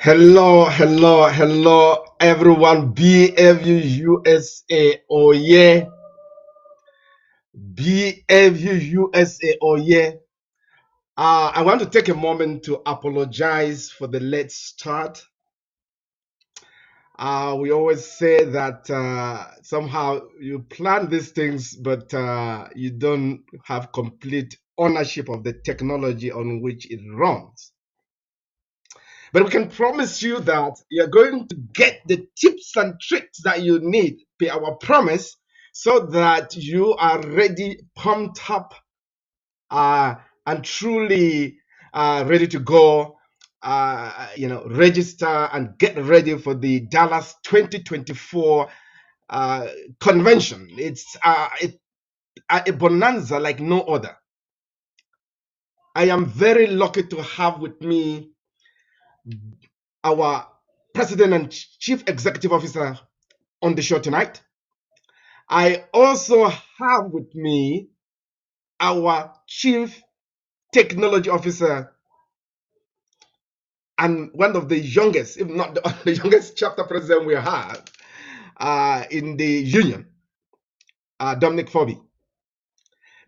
Hello, hello, hello, everyone. BFU-USA, oh yeah. BFU-USA, oh yeah. I want to take a moment to apologize for the late start. We always say that somehow you plan these things, but you don't have complete ownership of the technology on which it runs. But we can promise you that you're going to get the tips and tricks that you need, by our promise, so that you are ready, pumped up, and truly ready to go. Register and get ready for the Dallas 2024 convention. It's a bonanza like no other. I am very lucky to have with me our President and Chief Executive Officer on the show tonight. I also have with me our Chief Technology Officer and one of the youngest, if not the youngest chapter president we have in the union, Dominic Fobi.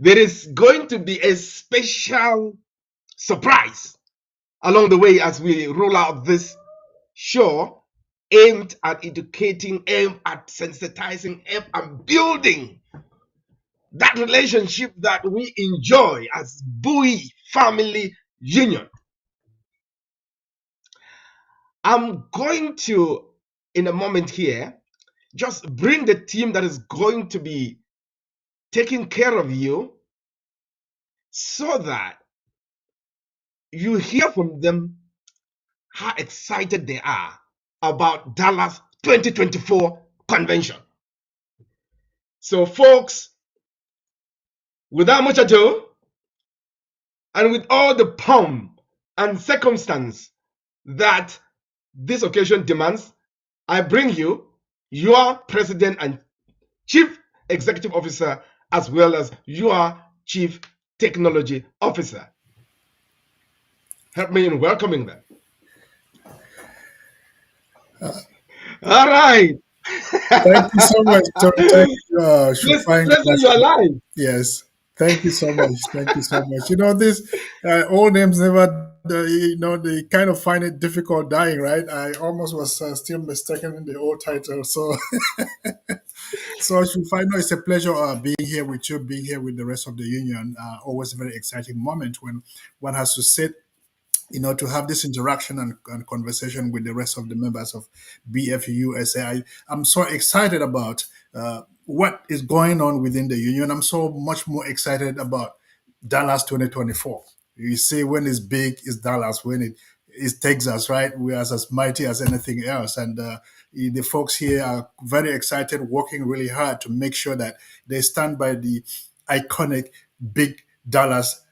There is going to be a special surprise along the way as we roll out this show aimed at educating, aimed at sensitizing, aimed at building that relationship that we enjoy as Bowie Family Union. I'm going to, in a moment here, just bring the team that is going to be taking care of you so that you hear from them how excited they are about Dallas 2024 convention. So folks, without much ado, and with all the pomp and circumstance that this occasion demands, I bring you your President and Chief Executive Officer, as well as your Chief Technology Officer. Help me in welcoming them. All right. Thank you so much, Tony. Thank you. Pleasure you alive. Yes. Thank you so much. Thank you so much. You know, these old names never, they kind of find it difficult dying, right? I almost was still mistaken in the old title. So, Shufai, it's a pleasure being here with you, being here with the rest of the union. Always a very exciting moment when one has to sit to have this interaction and conversation with the rest of the members of BFU-USA. I'm so excited about what is going on within the union. I'm so much more excited about Dallas 2024. You see, when it's big, it's Dallas. When it is Texas, right? We are as mighty as anything else. And the folks here are very excited, working really hard to make sure that they stand by the iconic big Dallas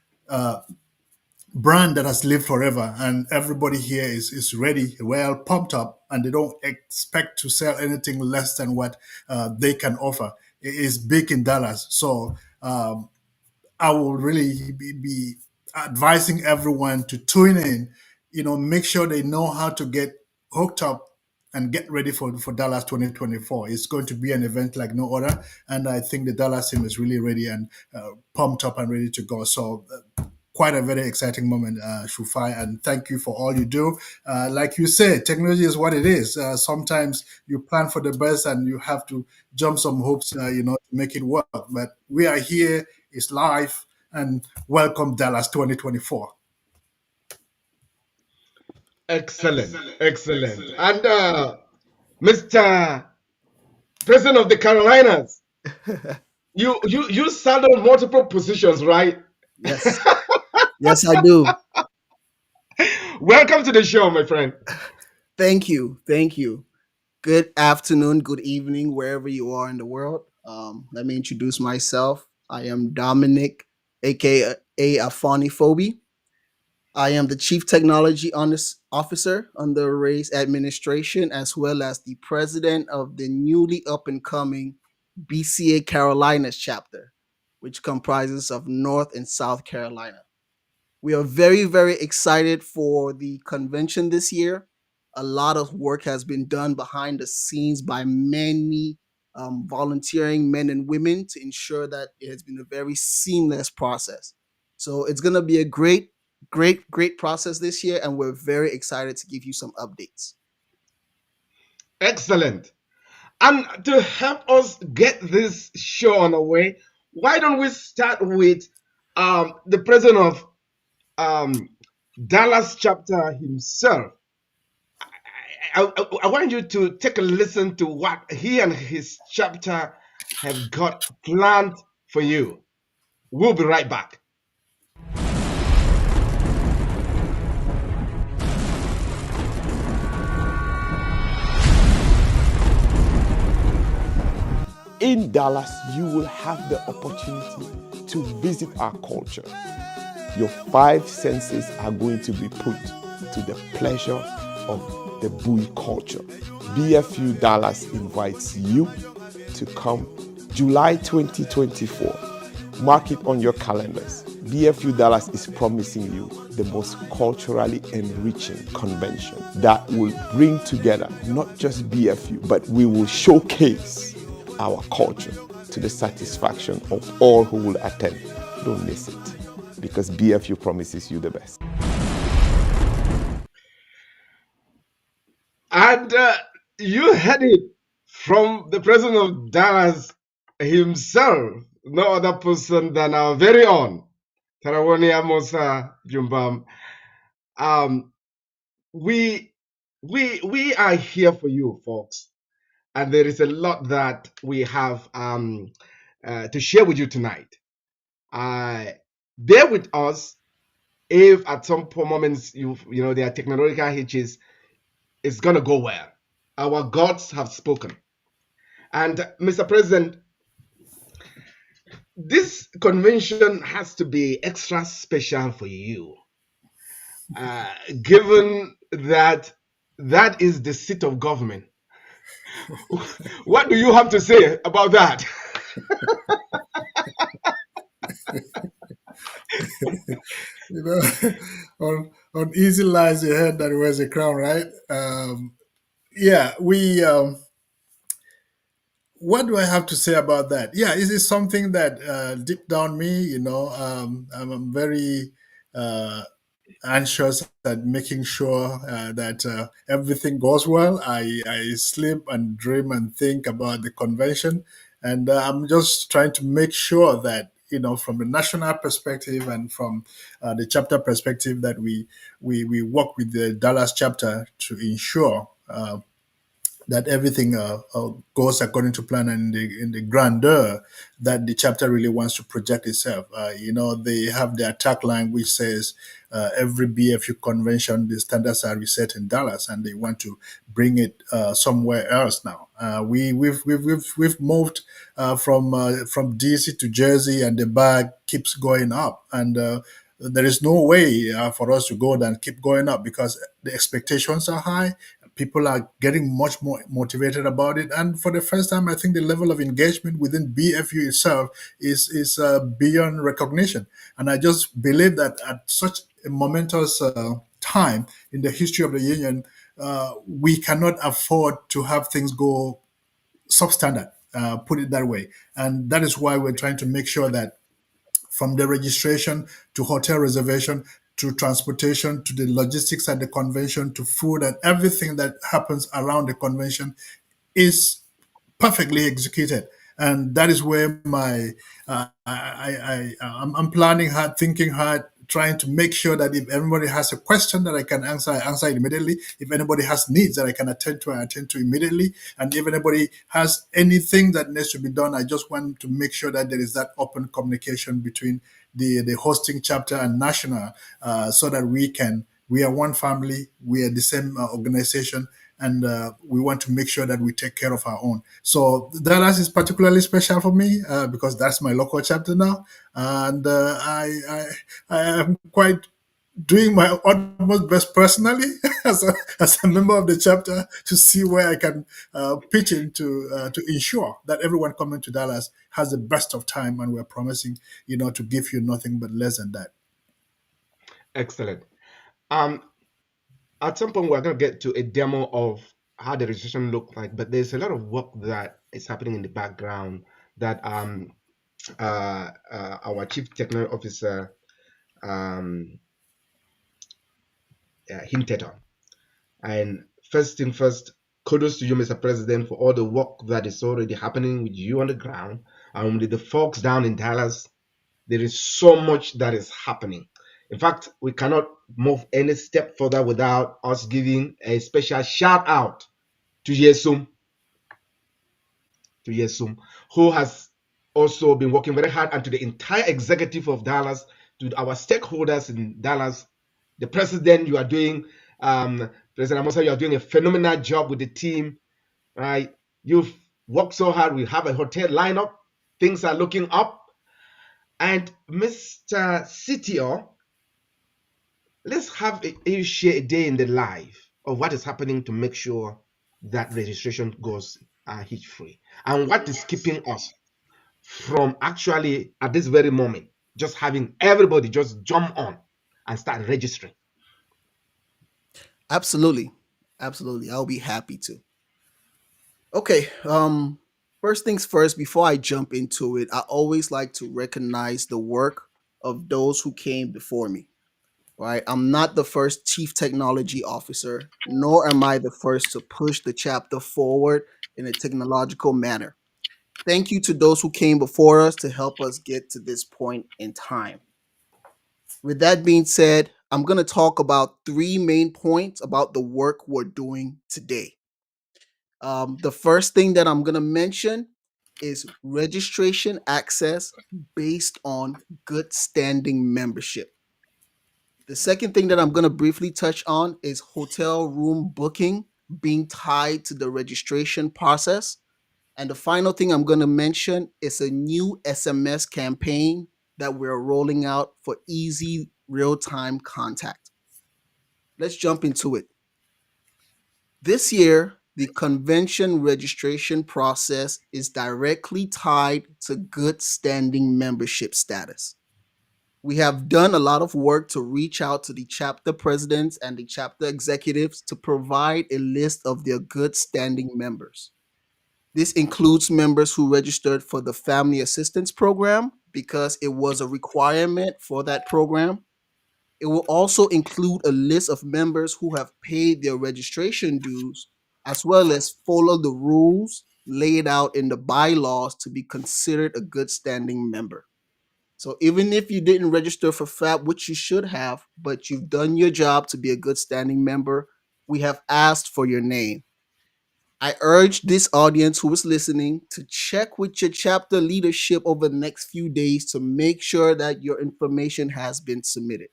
brand that has lived forever, and everybody here is ready, well pumped up, and they don't expect to sell anything less than what they can offer. It is big in Dallas, so I will really be advising everyone to tune in, make sure they know how to get hooked up and get ready for Dallas 2024. It's going to be an event like no other. And I think the Dallas team is really ready and pumped up and ready to go. So quite a very exciting moment, Shufai, and thank you for all you do. Like you said, technology is what it is. Sometimes you plan for the best and you have to jump some hoops, to make it work. But we are here, it's live, and welcome Dallas 2024. Excellent, excellent. And Mr. President of the Carolinas, you served on multiple positions, right? Yes. Yes, I do. Welcome to the show, my friend. Thank you. Thank you. Good afternoon, good evening, wherever you are in the world. Let me introduce myself. I am Dominic, aka Afani Phobe. I am the Chief Technology Officer under Ray's administration, as well as the president of the newly up and coming BCA Carolinas chapter, which comprises of North and South Carolina. We are very, very excited for the convention this year. A lot of work has been done behind the scenes by many volunteering men and women to ensure that it has been a very seamless process. So it's going to be a great, great, great process this year, and we're very excited to give you some updates. Excellent. And to help us get this show on the way, why don't we start with the president of um, Dallas chapter himself? I want you to take a listen to what he and his chapter have got planned for you. We'll be right back. In Dallas, you will have the opportunity to visit our culture. Your five senses are going to be put to the pleasure of the Bowie culture. BFU Dallas invites you to come July 2024. Mark it on your calendars. BFU Dallas is promising you the most culturally enriching convention that will bring together not just BFU, but we will showcase our culture to the satisfaction of all who will attend. Don't miss it, because BFU promises you the best. And you heard it from the president of Dallas himself, no other person than our very own Tarawania Musa Jumbam. Um, we are here for you, folks, and there is a lot that we have to share with you tonight. Bear with us if at some moments there are technological hitches. It's gonna go well. Our gods have spoken. And Mr. President, this convention has to be extra special for you, given that that is the seat of government. What do you have to say about that? you know, on easy lies the head that wears a crown, right? Yeah, we. What do I have to say about that? Yeah, is it something that deep down me, I'm very uh, anxious at making sure that everything goes well. I sleep and dream and think about the convention, and I'm just trying to make sure that from the national perspective and from the chapter perspective, that we work with the Dallas chapter to ensure that everything goes according to plan and in the grandeur that the chapter really wants to project itself. They have their tagline which says every BFU convention, the standards are reset in Dallas, and they want to bring it somewhere else now. We've moved from DC to Jersey, and the bar keeps going up, and there is no way for us to go and keep going up because the expectations are high. People are getting much more motivated about it, and for the first time, I think the level of engagement within BFU itself is beyond recognition. And I just believe that at such a momentous time in the history of the union, we cannot afford to have things go substandard. Put it that way, and that is why we're trying to make sure that from the registration to hotel reservation to transportation to the logistics at the convention to food and everything that happens around the convention is perfectly executed. And that is where I'm planning hard, thinking hard, trying to make sure that if everybody has a question that I can answer, I answer it immediately. If anybody has needs that I can attend to, I attend to immediately. And if anybody has anything that needs to be done, I just want to make sure that there is that open communication between the hosting chapter and national, so that we are one family, we are the same organization, and we want to make sure that we take care of our own. So Dallas is particularly special for me because that's my local chapter now, and I am quite doing my utmost best personally as a member of the chapter to see where I can pitch in to ensure that everyone coming to Dallas has the best of time, and we're promising, to give you nothing but less than that. Excellent. Um, at some point, we're going to get to a demo of how the registration look like, but there's a lot of work that is happening in the background that our chief technology officer um, hinted on. And first thing first, kudos to you, Mr. President, for all the work that is already happening with you on the ground. With the folks down in Dallas, there is so much that is happening. In fact, we cannot move any step further without us giving a special shout out to Yesum, who has also been working very hard, and to the entire executive of Dallas, to our stakeholders in Dallas, the president. You are doing, President Amosa, you are doing a phenomenal job with the team, right? You've worked so hard. We have a hotel lineup. Things are looking up. And Mr. CTO, let's have you share a day in the life of what is happening to make sure that registration goes hitch free, and what is keeping us from actually at this very moment just having everybody just jump on and start registering. Absolutely. Absolutely. I'll be happy to. Okay. First things first, before I jump into it, I always like to recognize the work of those who came before me. Right? I'm not the first chief technology officer, nor am I the first to push the chapter forward in a technological manner. Thank you to those who came before us to help us get to this point in time. With that being said, I'm going to talk about three main points about the work we're doing today. The first thing that I'm going to mention is registration access based on good standing membership. The second thing that I'm going to briefly touch on is hotel room booking being tied to the registration process. And the final thing I'm going to mention is a new SMS campaign that we're rolling out for easy real time contact. Let's jump into it. This year, the convention registration process is directly tied to good standing membership status. We have done a lot of work to reach out to the chapter presidents and the chapter executives to provide a list of their good standing members. This includes members who registered for the Family Assistance Program because it was a requirement for that program. It will also include a list of members who have paid their registration dues, as well as follow the rules laid out in the bylaws to be considered a good standing member. So even if you didn't register for FAP, which you should have, but you've done your job to be a good standing member, we have asked for your name. I urge this audience who is listening to check with your chapter leadership over the next few days to make sure that your information has been submitted.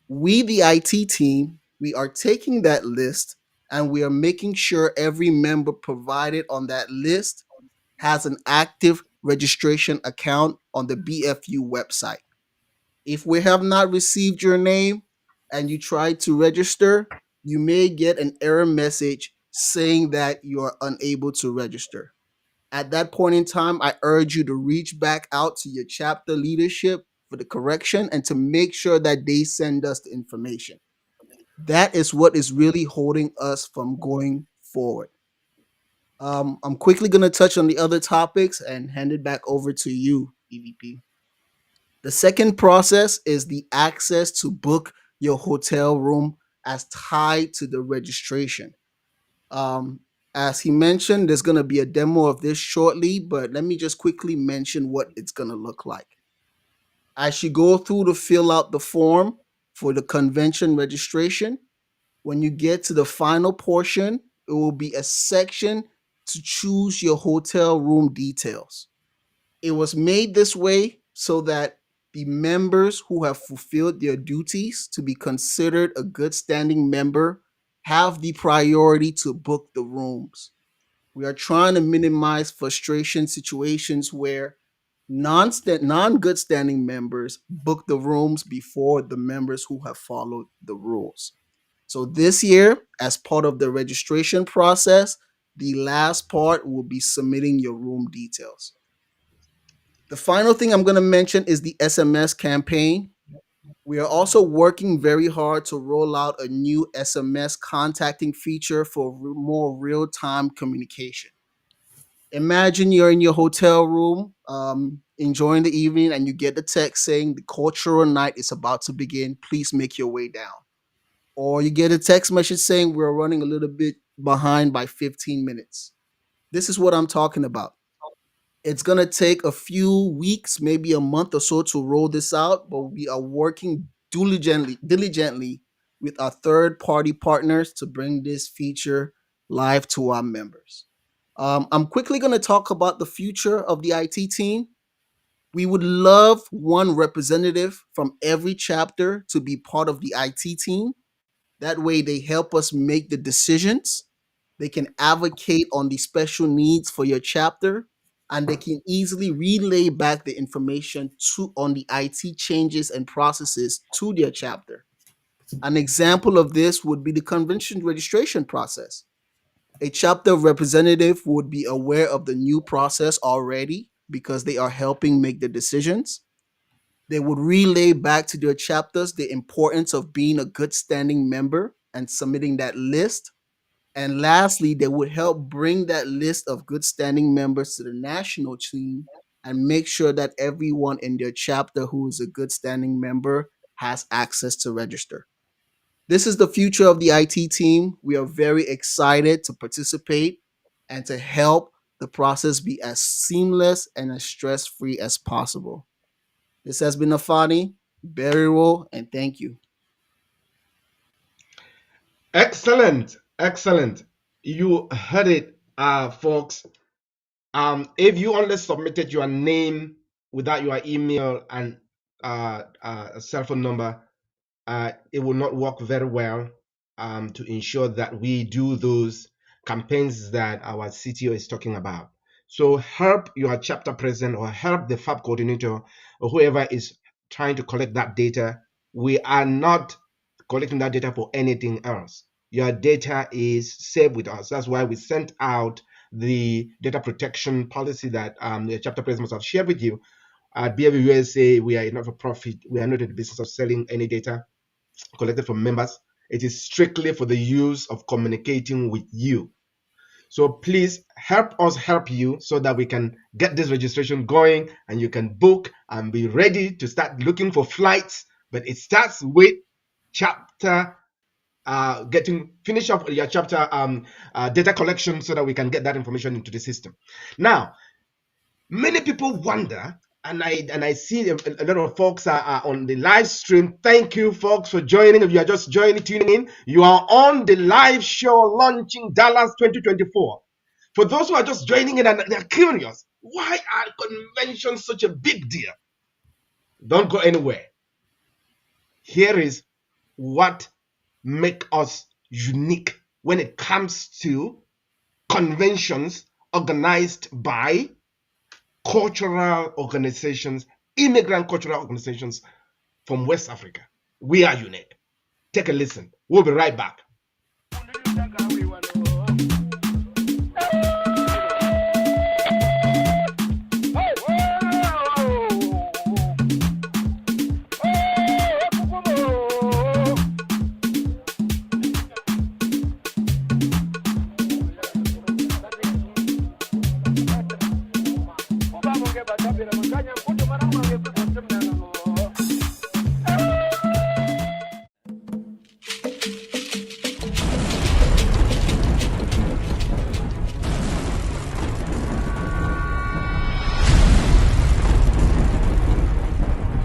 We, the IT team, we are taking that list and we are making sure every member provided on that list has an active registration account on the BFU website. If we have not received your name and you try to register, you may get an error message saying that you are unable to register. At that point in time, I urge you to reach back out to your chapter leadership for the correction and to make sure that they send us the information. That is what is really holding us from going forward. I'm quickly going to touch on the other topics and hand it back over to you, EVP. The second process is the access to book your hotel room as tied to the registration. Um, as he mentioned, there's going to be a demo of this shortly, but let me just quickly mention what it's going to look like. As you go through to fill out the form for the convention registration, when you get to the final portion, it will be a section to choose your hotel room details. It was made this way so that the members who have fulfilled their duties to be considered a good standing member have the priority to book the rooms. We are trying to minimize frustration situations where non good standing members book the rooms before the members who have followed the rules. So this year, as part of the registration process, the last part will be submitting your room details. The final thing I'm going to mention is the SMS campaign. We are also working very hard to roll out a new SMS contacting feature for more real time communication. Imagine you're in your hotel room enjoying the evening and you get the text saying the cultural night is about to begin. Please make your way down. Or you get a text message saying we're running a little bit behind by 15 minutes. This is what I'm talking about. It's going to take a few weeks, maybe a month or so to roll this out, but we are working diligently with our third party partners to bring this feature live to our members. I'm quickly going to talk about the future of the IT team. We would love one representative from every chapter to be part of the IT team. That way, they help us make the decisions. They can advocate on the special needs for your chapter, and they can easily relay back the information on the IT changes and processes to their chapter. An example of this would be the convention registration process. A chapter representative would be aware of the new process already because they are helping make the decisions. They would relay back to their chapters the importance of being a good standing member and submitting that list. And lastly, they would help bring that list of good standing members to the national team and make sure that everyone in their chapter who is a good standing member has access to register. This is the future of the IT team. We are very excited to participate and to help the process be as seamless and as stress free as possible. This has been Afani, Burial, and thank you. Excellent, excellent. You heard it, folks. If you only submitted your name without your email and a cell phone number, it will not work very well to ensure that we do those campaigns that our CTO is talking about. So help your chapter president or help the FAB coordinator or whoever is trying to collect that data. We are not collecting that data for anything else. Your data is saved with us. That's why we sent out the data protection policy that the chapter president must have shared with you. At BFU-USA, we are not for profit. We are not in the business of selling any data collected from members. It is strictly for the use of communicating with you. So please help us help you so that we can get this registration going and you can book and be ready to start looking for flights. But it starts with chapter finish up your chapter data collection so that we can get that information into the system. Now, many people wonder and I see a lot of folks are on the live stream. Thank you, folks, for joining. If you are just tuning in, you are on the live show launching Dallas 2024. For those who are just joining in and they're curious, why are conventions such a big deal? Don't go anywhere. Here is what makes us unique when it comes to conventions organized by cultural organizations, immigrant cultural organizations from West Africa. We are unique. Take a listen. We'll be right back.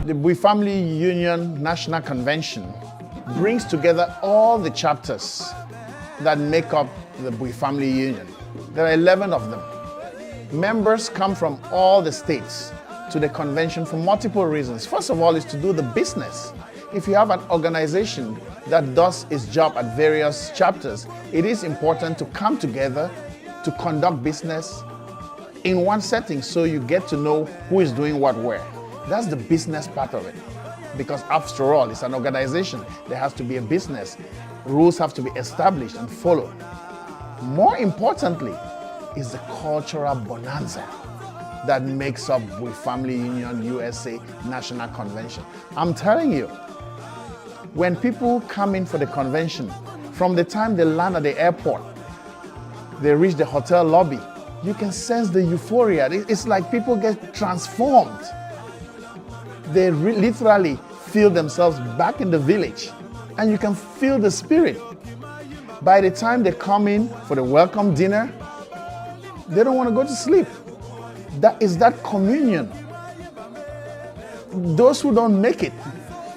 The Bui Family Union National Convention brings together all the chapters that make up the Bui Family Union. There are 11 of them. Members come from all the states to the convention for multiple reasons. First of all, is to do the business. If you have an organization that does its job at various chapters, it is important to come together to conduct business in one setting so you get to know who is doing what where. That's the business part of it. Because after all, it's an organization. There has to be a business. Rules have to be established and followed. More importantly, is the cultural bonanza that makes up Bui Family Union USA National Convention. I'm telling you, when people come in for the convention, from the time they land at the airport, they reach the hotel lobby, you can sense the euphoria. It's like people get transformed. They literally feel themselves back in the village, and you can feel the spirit. By the time they come in for the welcome dinner, they don't want to go to sleep. That is that communion. Those who don't make it,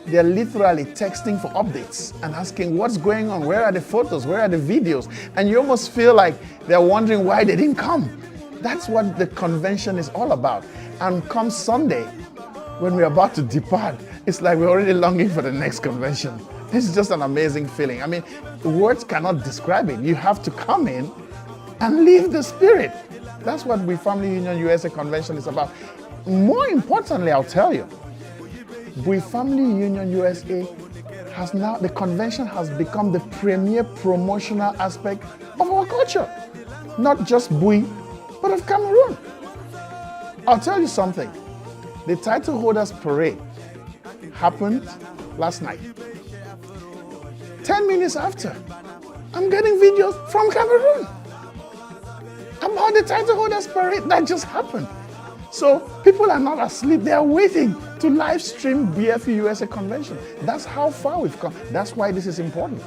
they're literally texting for updates and asking what's going on, where are the photos, where are the videos, and you almost feel like they're wondering why they didn't come. That's what the convention is all about. And come Sunday, when we're about to depart, it's like we're already longing for the next convention. It's just an amazing feeling. I mean, words cannot describe it. You have to come in and live the spirit. That's what Bui Family Union USA Convention is about. More importantly, I'll tell you, Bui Family Union USA has now, the convention has become the premier promotional aspect of our culture. Not just Bui, but of Cameroon. I'll tell you something. The title holders parade happened last night. 10 minutes after, I'm getting videos from Cameroon about the title holders parade that just happened. So people are not asleep, they are waiting to live stream BFU-USA convention. That's how far we've come. That's why this is important.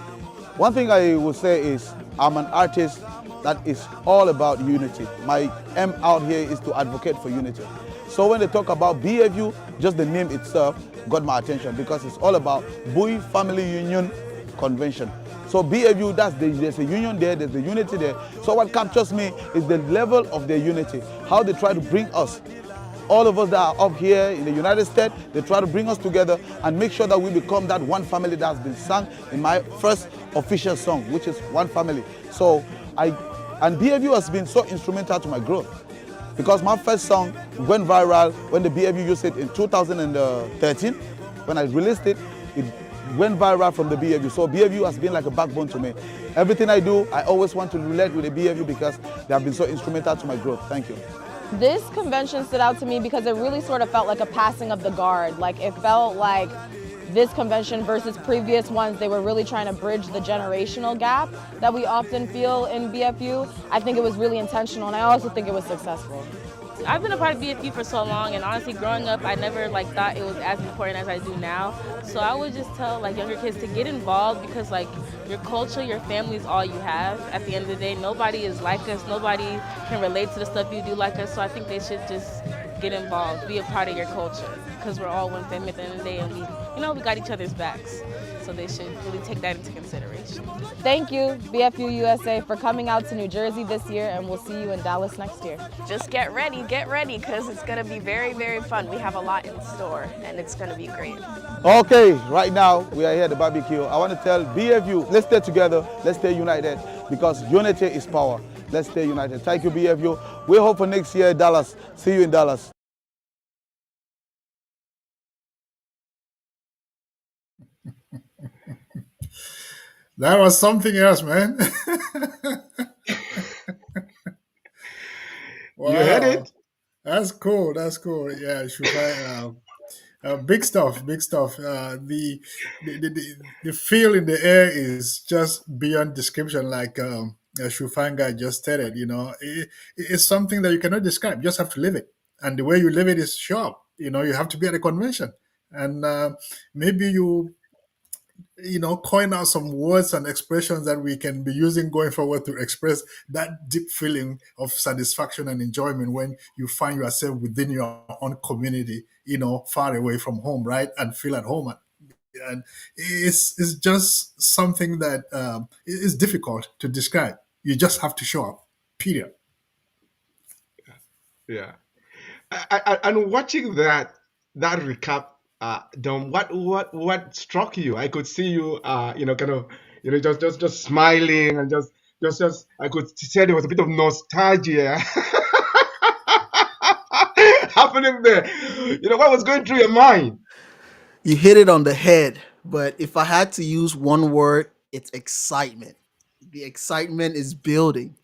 One thing I would say is I'm an artist that is all about unity. My aim out here is to advocate for unity. So when they talk about BFU, just the name itself got my attention because it's all about Bui Family Union Convention. So BFU, there's a union there, there's a unity there. So what captures me is the level of their unity, how they try to bring us, all of us that are up here in the United States, they try to bring us together and make sure that we become that one family that has been sung in my first official song, which is One Family. So and BFU has been so instrumental to my growth. Because my first song went viral when the BFU used it in 2013. When I released it, it went viral from the BFU. So BFU has been like a backbone to me. Everything I do, I always want to relate with the BFU because they have been so instrumental to my growth. Thank you. This convention stood out to me because it really sort of felt like a passing of the guard. Like it felt like this convention versus previous ones, they were really trying to bridge the generational gap that we often feel in BFU. I think it was really intentional, and I also think it was successful. I've been a part of BFU for so long, and honestly, growing up, I never thought it was as important as I do now. So I would just tell younger kids to get involved because your culture, your family is all you have. At the end of the day, nobody is like us. Nobody can relate to the stuff you do like us. So I think they should just get involved, be a part of your culture, because we're all one family at the end of the day, and we got each other's backs. So they should really take that into consideration. Thank you, BFU-USA, for coming out to New Jersey this year, and we'll see you in Dallas next year. Just get ready, because it's going to be very, very fun. We have a lot in store, and it's going to be great. Okay, right now we are here at the barbecue. I want to tell BFU, let's stay together, let's stay united, because unity is power. Let's stay united. Thank you, BFU. We hope for next year, Dallas. See you in Dallas. That was something else, man. You heard Wow. it? That's cool. That's cool. Yeah, Shufai, big stuff. Big stuff. The feel in the air is just beyond description. Like Shufanga just stated, it's something that you cannot describe. You just have to live it, and the way you live it is sharp. You have to be at a convention, and maybe coin out some words and expressions that we can be using going forward to express that deep feeling of satisfaction and enjoyment when you find yourself within your own community, far away from home, right? And feel at home. And it's just something that is difficult to describe. You just have to show up, period. Yeah. And watching that recap, Dom, what struck you? I could see you, kind of, just smiling and just. I could say there was a bit of nostalgia happening there. What was going through your mind? You hit it on the head. But if I had to use one word, it's excitement. The excitement is building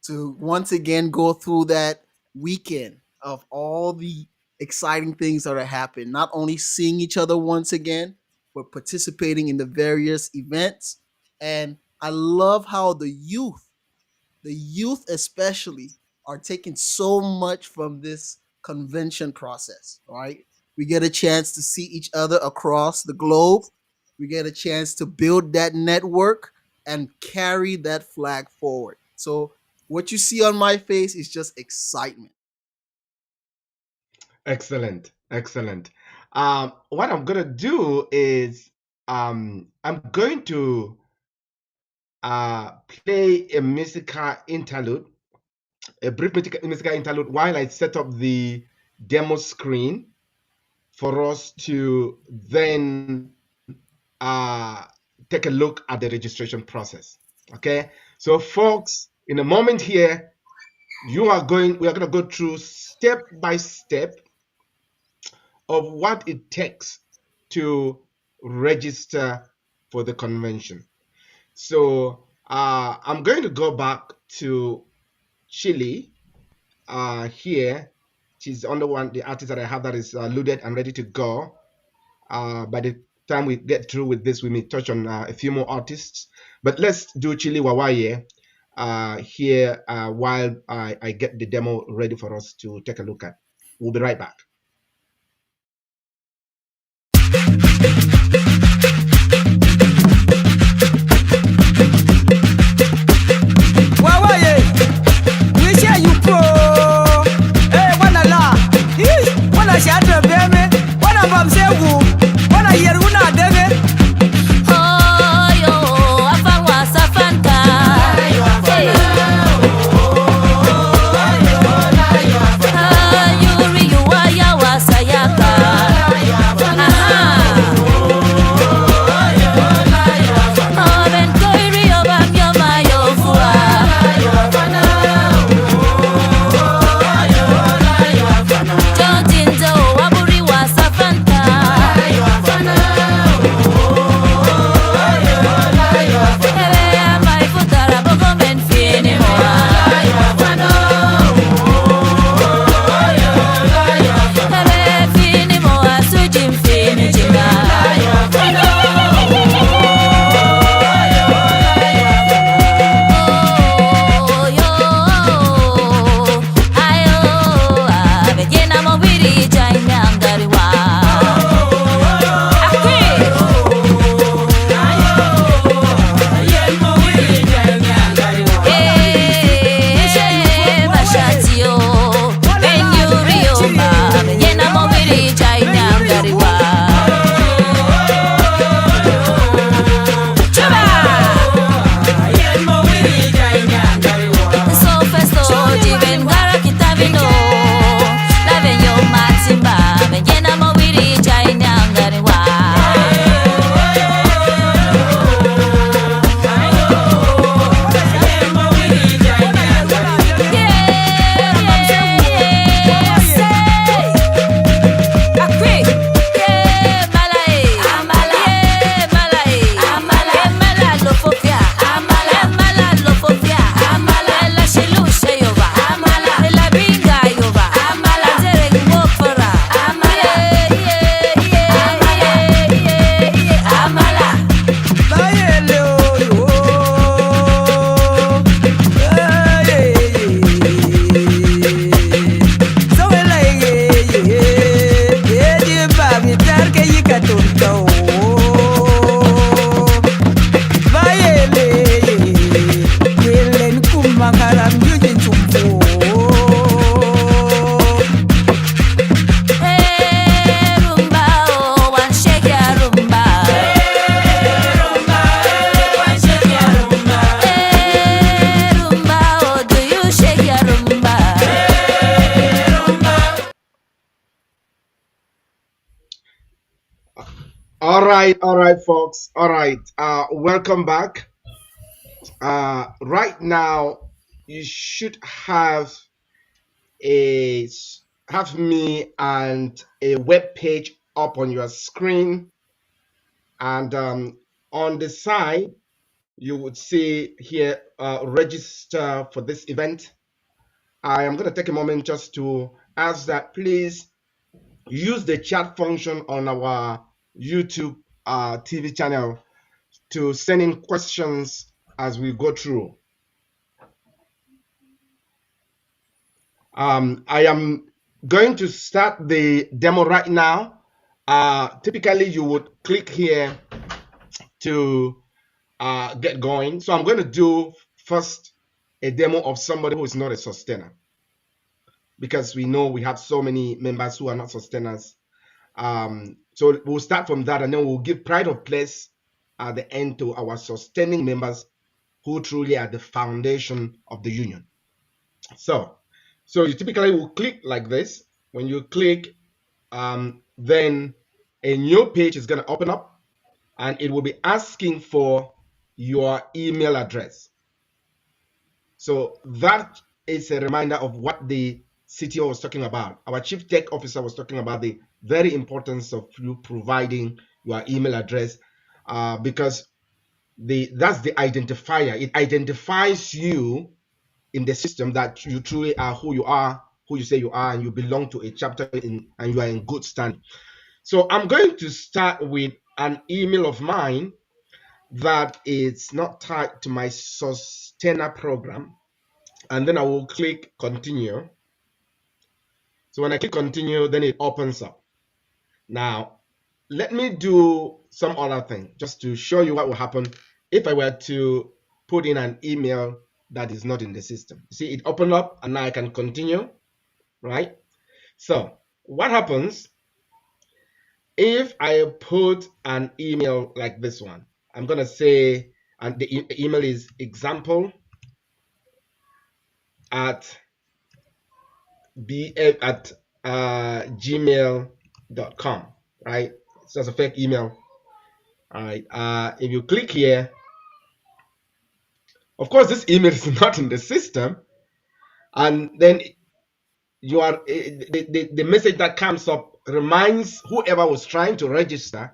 to once again go through that weekend of all the exciting things that are happening. Not only seeing each other once again, but participating in the various events. And I love how the youth especially, are taking so much from this convention process, right? We get a chance to see each other across the globe. We get a chance to build that network and carry that flag forward. So what you see on my face is just excitement. Excellent, excellent. What I'm gonna do is I'm going to play a musical interlude, a brief musical interlude while I set up the demo screen for us to then take a look at the registration process. Okay, so folks, in a moment here, we are going to go through step by step of what it takes to register for the convention. So I'm going to go back to Chile here. She's on the artist that I have that is loaded and ready to go. By the time we get through with this, we may touch on a few more artists. But let's do Chile Wawaye here while I get the demo ready for us to take a look at. We'll be right back. Yuri, you are all right, folks. All right. Welcome back. Right now, you should a have me and a web page up on your screen, and on the side you would see here register for this event. I am going to take a moment just to ask that please use the chat function on our YouTube TV channel to send in questions as we go through. I am going to start the demo right now. Typically, you would click here to get going. So I'm going to do first a demo of somebody who is not a sustainer, because we know we have so many members who are not sustainers. So we'll start from that, and then we'll give pride of place at the end to our sustaining members who truly are the foundation of the union. So you typically will click like this. When you click, then a new page is going to open up, and it will be asking for your email address. So that is a reminder of what the CTO was talking about. Our chief tech officer was talking about the very importance of you providing your email address, because that's the identifier. It identifies you in the system that you truly are who you say you are, and you belong to a chapter and you are in good standing. So I'm going to start with an email of mine that is not tied to my sustainer program, and then I will click continue. So when I click continue, then it opens up. Now let me do some other thing just to show you what will happen if I were to put in an email that is not in the system. See, it opened up, and now I can continue, right? So what happens if I put an email like this one? I'm going to say, and the email is example at gmail.com, right? It's just a fake email. All right. If you click here, of course, this email is not in the system, and then you are the message that comes up reminds whoever was trying to register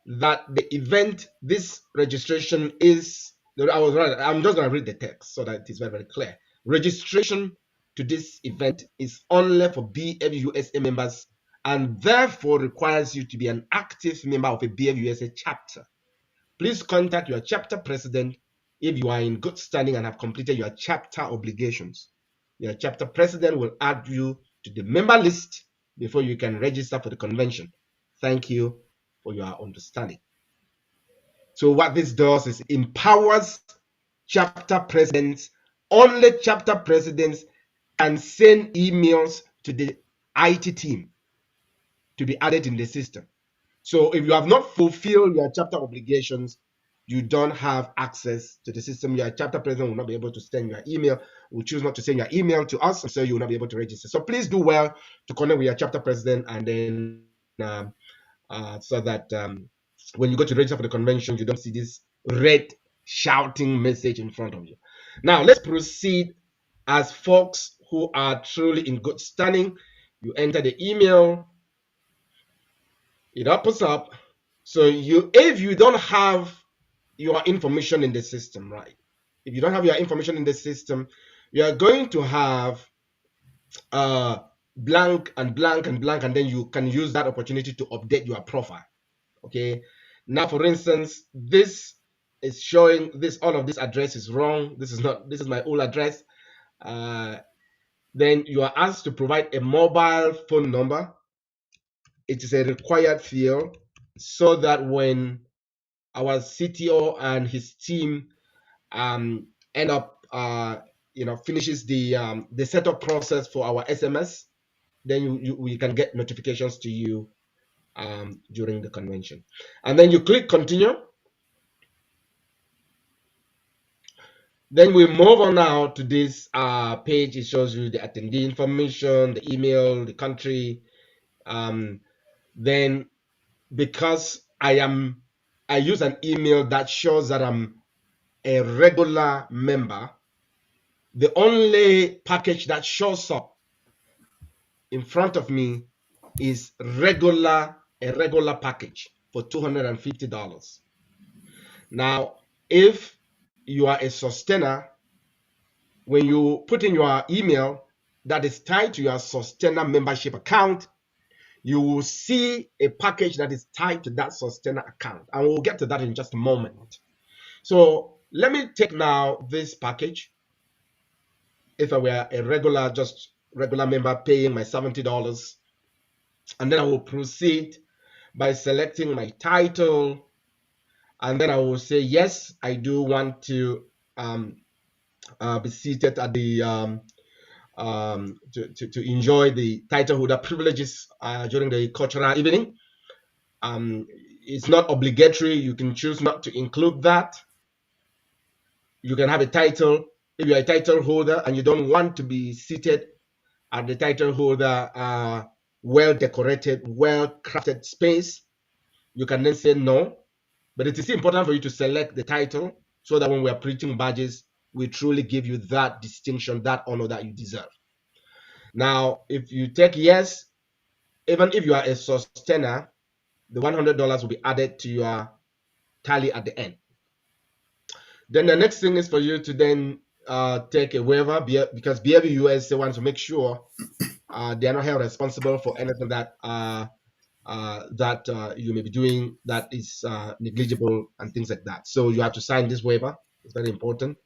that the event, this registration is. I'm just going to read the text so that it is very, very clear. Registration to this event is only for BFU-USA members, and therefore requires you to be an active member of a BFU-USA chapter. Please contact your chapter president if you are in good standing and have completed your chapter obligations. Your chapter president will add you to the member list before you can register for the convention. Thank you for your understanding. So what this does is empowers chapter presidents. Only chapter presidents can send emails to the IT team to be added in the system. So if you have not fulfilled your chapter obligations, you don't have access to the system. Your chapter president will not be able to send your email, will choose not to send your email to us, so you will not be able to register. So please do well to connect with your chapter president, and then so that when you go to register for the convention, you don't see this red shouting message in front of you. Now let's proceed as folks who are truly in good standing. You enter the email, it opens up. So if you don't have your information in the system, right? If you don't have your information in the system, you are going to have blank and blank and blank, and then you can use that opportunity to update your profile. Okay. Now, for instance, this is showing this, all of this address is wrong. This is my old address. Then you are asked to provide a mobile phone number. It is a required field, so that when our CTO and his team end up finishes the setup process for our SMS, then we can get notifications to you during the convention. And then you click continue. Then we move on now to this page. It shows you the attendee information, the email, the country. Then because I use an email that shows that I'm a regular member. The only package that shows up in front of me is a regular package for $250. Now, if you are a sustainer, when you put in your email that is tied to your sustainer membership account, you will see a package that is tied to that sustainer account. And we'll get to that in just a moment. So let me take now this package. If I were a regular member paying my $70, and then I will proceed by selecting my title, and then I will say, yes, I do want to be seated at the to enjoy the title holder privileges during the cultural evening. It's not obligatory. You can choose not to include that. You can have a title. If you're a title holder and you don't want to be seated at the title holder well decorated, well crafted space, you can then say no. But it is important for you to select the title so that when we are printing badges, we truly give you that distinction, that honor that you deserve. Now, if you take yes, even if you are a sustainer, the $100 will be added to your tally at the end. Then the next thing is for you to then take a waiver because BFU-USA wants to make sure they are not held responsible for anything that you may be doing that is negligible and things like that. So you have to sign this waiver. It's very important.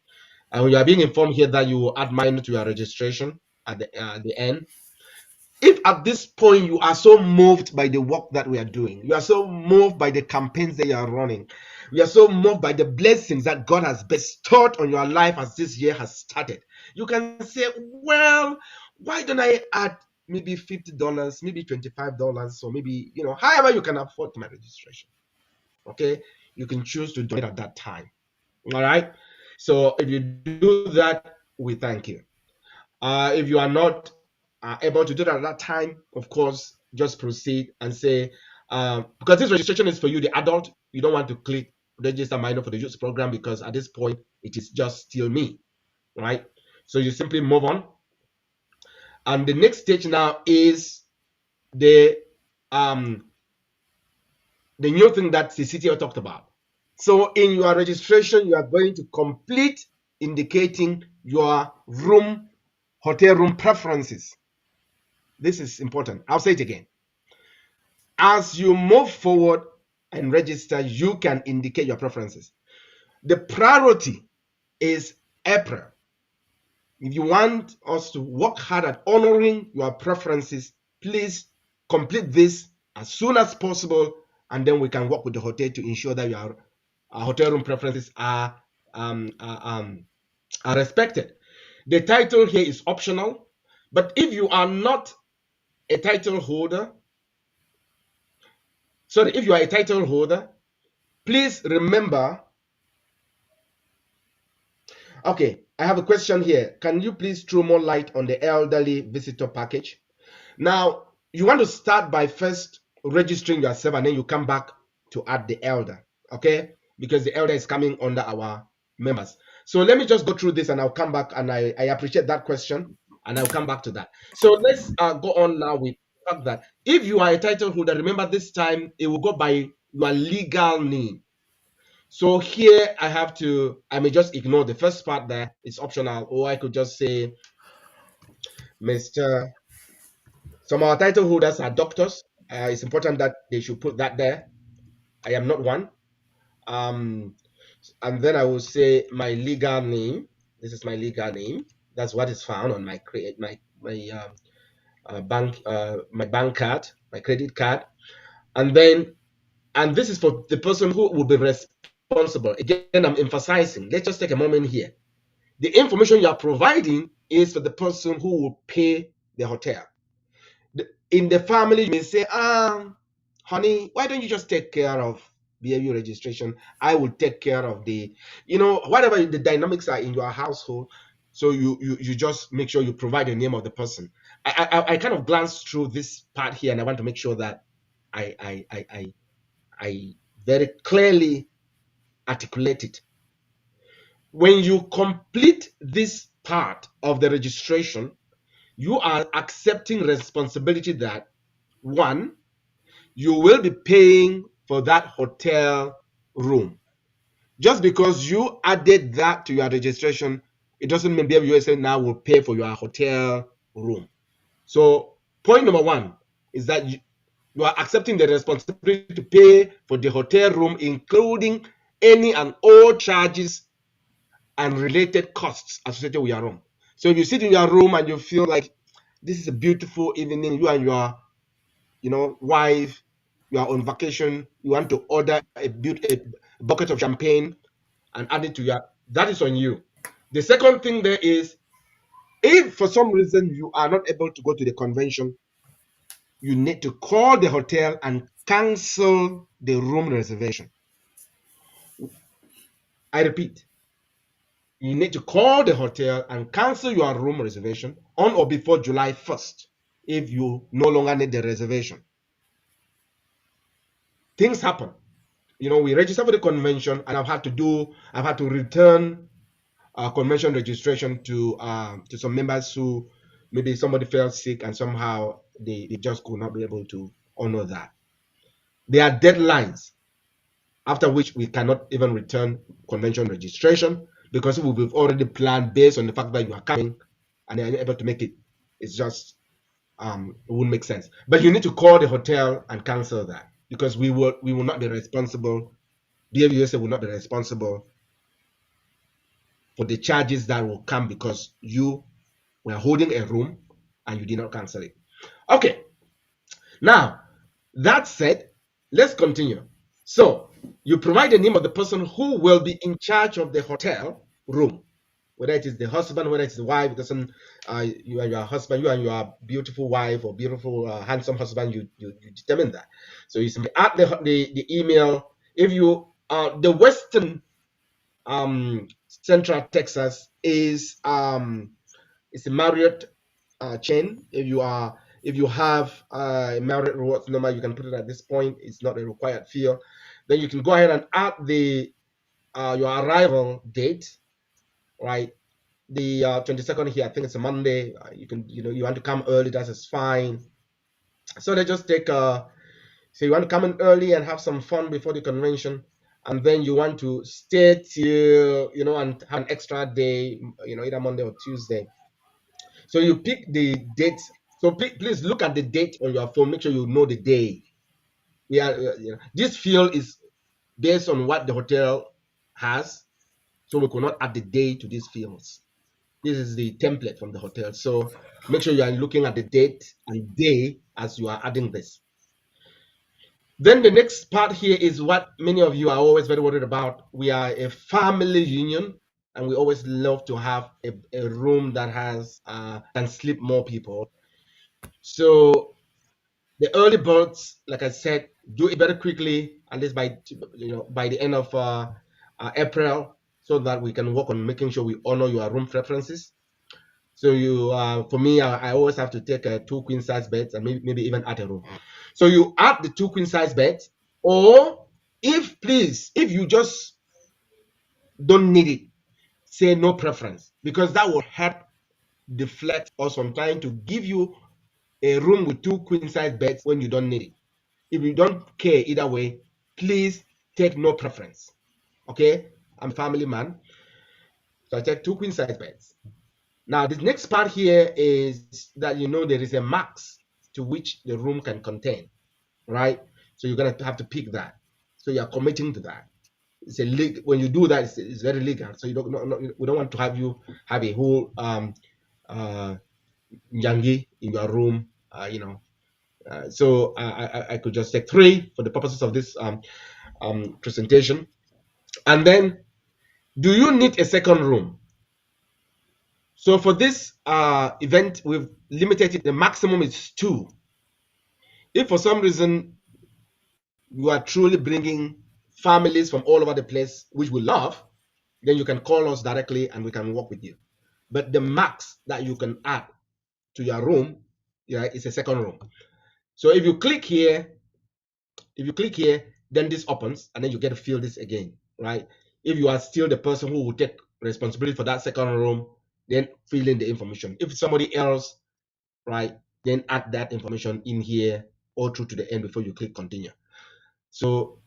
And when you are being informed here that you will add minor to your registration at the end, if at this point you are so moved by the work that we are doing, you are so moved by the campaigns that you are running, you are so moved by the blessings that God has bestowed on your life as this year has started, you can say, well, why don't I add maybe $50, maybe $25, or maybe, however you can afford my registration. Okay, you can choose to donate at that time. All right. So if you do that, we thank you. If you are not able to do that at that time, of course, just proceed and say, because this registration is for you, the adult, you don't want to click register minor for the youth program because at this point, it is just still me, right? So you simply move on. And the next stage now is the new thing that the CTO talked about. So in your registration, you are going to complete indicating your hotel room preferences. This is important. I'll say it again. As you move forward and register, you can indicate your preferences. The priority is April. If you want us to work hard at honoring your preferences, please complete this as soon as possible, and then we can work with the hotel to ensure that your hotel room preferences are respected. The title here is optional, but if you are not a title holder, if you are a title holder, please remember. Okay, I have a question here. Can you please throw more light on the elderly visitor package? Now, you want to start by first registering yourself and then you come back to add the elder, okay? Because the elder is coming under our members. So let me just go through this and I'll come back, and I appreciate that question and I'll come back to that. So let's go on now with the fact that if you are a title holder, remember this time it will go by your legal name. So here I may just ignore the first part there, it's optional, or I could just say Mr. Some of our title holders are doctors. It's important that they should put that there. I am not one. And then I will say my legal name. This is my legal name. That's what is found on my bank card, my credit card. And this is for the person who will be responsible. Again, I'm emphasizing. Let's just take a moment here. The information you are providing is for the person who will pay the hotel. In the family, you may say, honey, why don't you just take care of BFU registration? I will take care of the, whatever the dynamics are in your household. So you just make sure you provide the name of the person. I kind of glanced through this part here, and I want to make sure that I very clearly articulated. When you complete this part of the registration, you are accepting responsibility that, one, you will be paying for that hotel room. Just because you added that to your registration, it doesn't mean BFU-USA now will pay for your hotel room. So point number one is that you are accepting the responsibility to pay for the hotel room, including any and all charges and related costs associated with your room. So if you sit in your room and you feel like this is a beautiful evening, you and your wife, you are on vacation, you want to order a bucket of champagne and add it to your, that is on you. The second thing there is, if for some reason you are not able to go to the convention, you need to call the hotel and cancel the room reservation. I repeat, you need to call the hotel and cancel your room reservation on or before July 1st if you no longer need the reservation. Things happen. We register for the convention, and I've had to return convention registration to some members who maybe somebody fell sick and somehow they just could not be able to honor that. There are deadlines after which we cannot even return convention registration, because we've already planned based on the fact that you are coming and you're able to make it. It's just it wouldn't make sense. But you need to call the hotel and cancel that, because we will not be responsible. BFU-USA will not be responsible for the charges that will come because you were holding a room and you did not cancel it. Okay. Now, that said, let's continue. So, you provide the name of the person who will be in charge of the hotel room, whether it is the husband, whether it's the wife. It doesn't. You and your husband, you and your beautiful wife or beautiful handsome husband, you determine that. So you simply add the email. If you the Western Central Texas is it's a Marriott chain. If you have a Marriott rewards number, you can put it at this point. It's not a required field. Then you can go ahead and add the your arrival date, right? The 22nd here, I think it's a Monday. You want to come early, that is fine. So they just take so you want to come in early and have some fun before the convention, and then you want to stay till and have an extra day, either Monday or Tuesday. So you pick the date. So please look at the date on your phone. Make sure you know the day. This field is based on what the hotel has, so we could not add the day to these fields. This is the template from the hotel. So make sure you are looking at the date and day as you are adding this. Then the next part here is what many of you are always very worried about. We are a family union, and we always love to have a room that has can sleep more people. So the early birds, like I said, do it very quickly, at least by the end of April, so that we can work on making sure we honor your room preferences. So for me, I always have to take 2 queen size beds and maybe even add a room. So you add the 2 queen size beds, or if you just don't need it, say no preference, because that will help deflect us from trying to give you a room with 2 queen size beds when you don't need it. If you don't care either way, please take no preference. Okay, I'm a family man, so I take 2 queen size beds. Now, the next part here is that there is a max to which the room can contain, right? So you're gonna have to pick that. So you're committing to that. It's when you do that, it's very legal. So we don't want to have you have a whole yangi in your room, so I could just take 3 for the purposes of this presentation. And then, do you need a second room? So for this event, we've limited it. The maximum is 2. If for some reason you are truly bringing families from all over the place, which we love, then you can call us directly and we can work with you. But the max that you can add to your room, is a second room. So if you click here, then this opens, and then you get to fill this again, right? If you are still the person who will take responsibility for that second room, then fill in the information. If somebody else, right, then add that information in here all through to the end before you click continue. So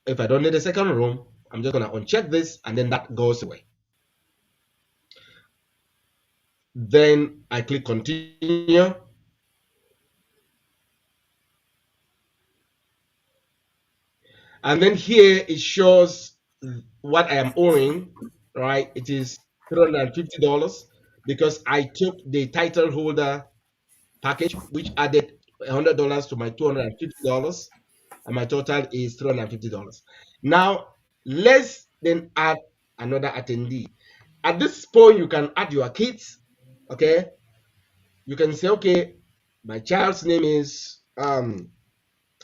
if I don't need a second room, I'm just gonna uncheck this, and then that goes away. Then I click continue. And then here it shows what I am owing, right? It is $350 because I took the title holder package, which added $100 to my $250, and my total is $350. Now, let's then add another attendee. At this point, you can add your kids, okay? You can say, okay, my child's name is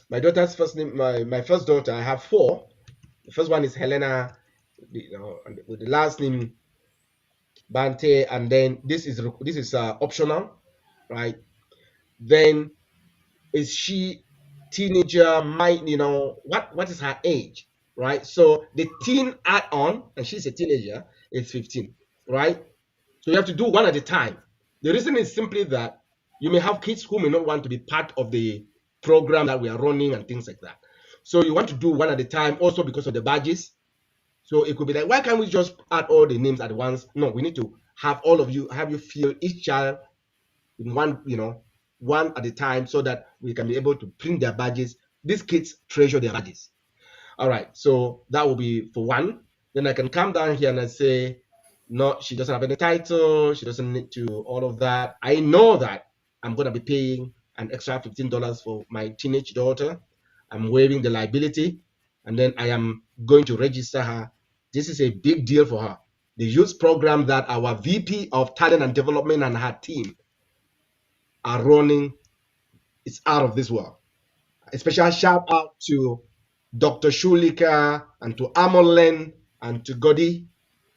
my daughter's first name, my first daughter, I have 4. The first one is Helena, with the last name Bante, and then this is optional, right? Then is she teenager? What is her age, right? So the teen add-on, and she's a teenager, is 15, right? So you have to do one at a time. The reason is simply that you may have kids who may not want to be part of the program that we are running and things like that. So you want to do one at a time, also because of the badges. So it could be like, why can't we just add all the names at once? No, we need to have all of you, have you fill each child in one at a time, so that we can be able to print their badges. These kids treasure their badges. All right, so that will be for one. Then I can come down here and I say, no, she doesn't have any title. She doesn't need to all of that. I know that I'm going to be paying an extra $15 for my teenage daughter. I'm waiving the liability, and then I am going to register her. This is a big deal for her. The youth program that our VP of Talent and Development and her team are running is out of this world. A special shout out to Dr. Shulika and to Amolen and to Godi,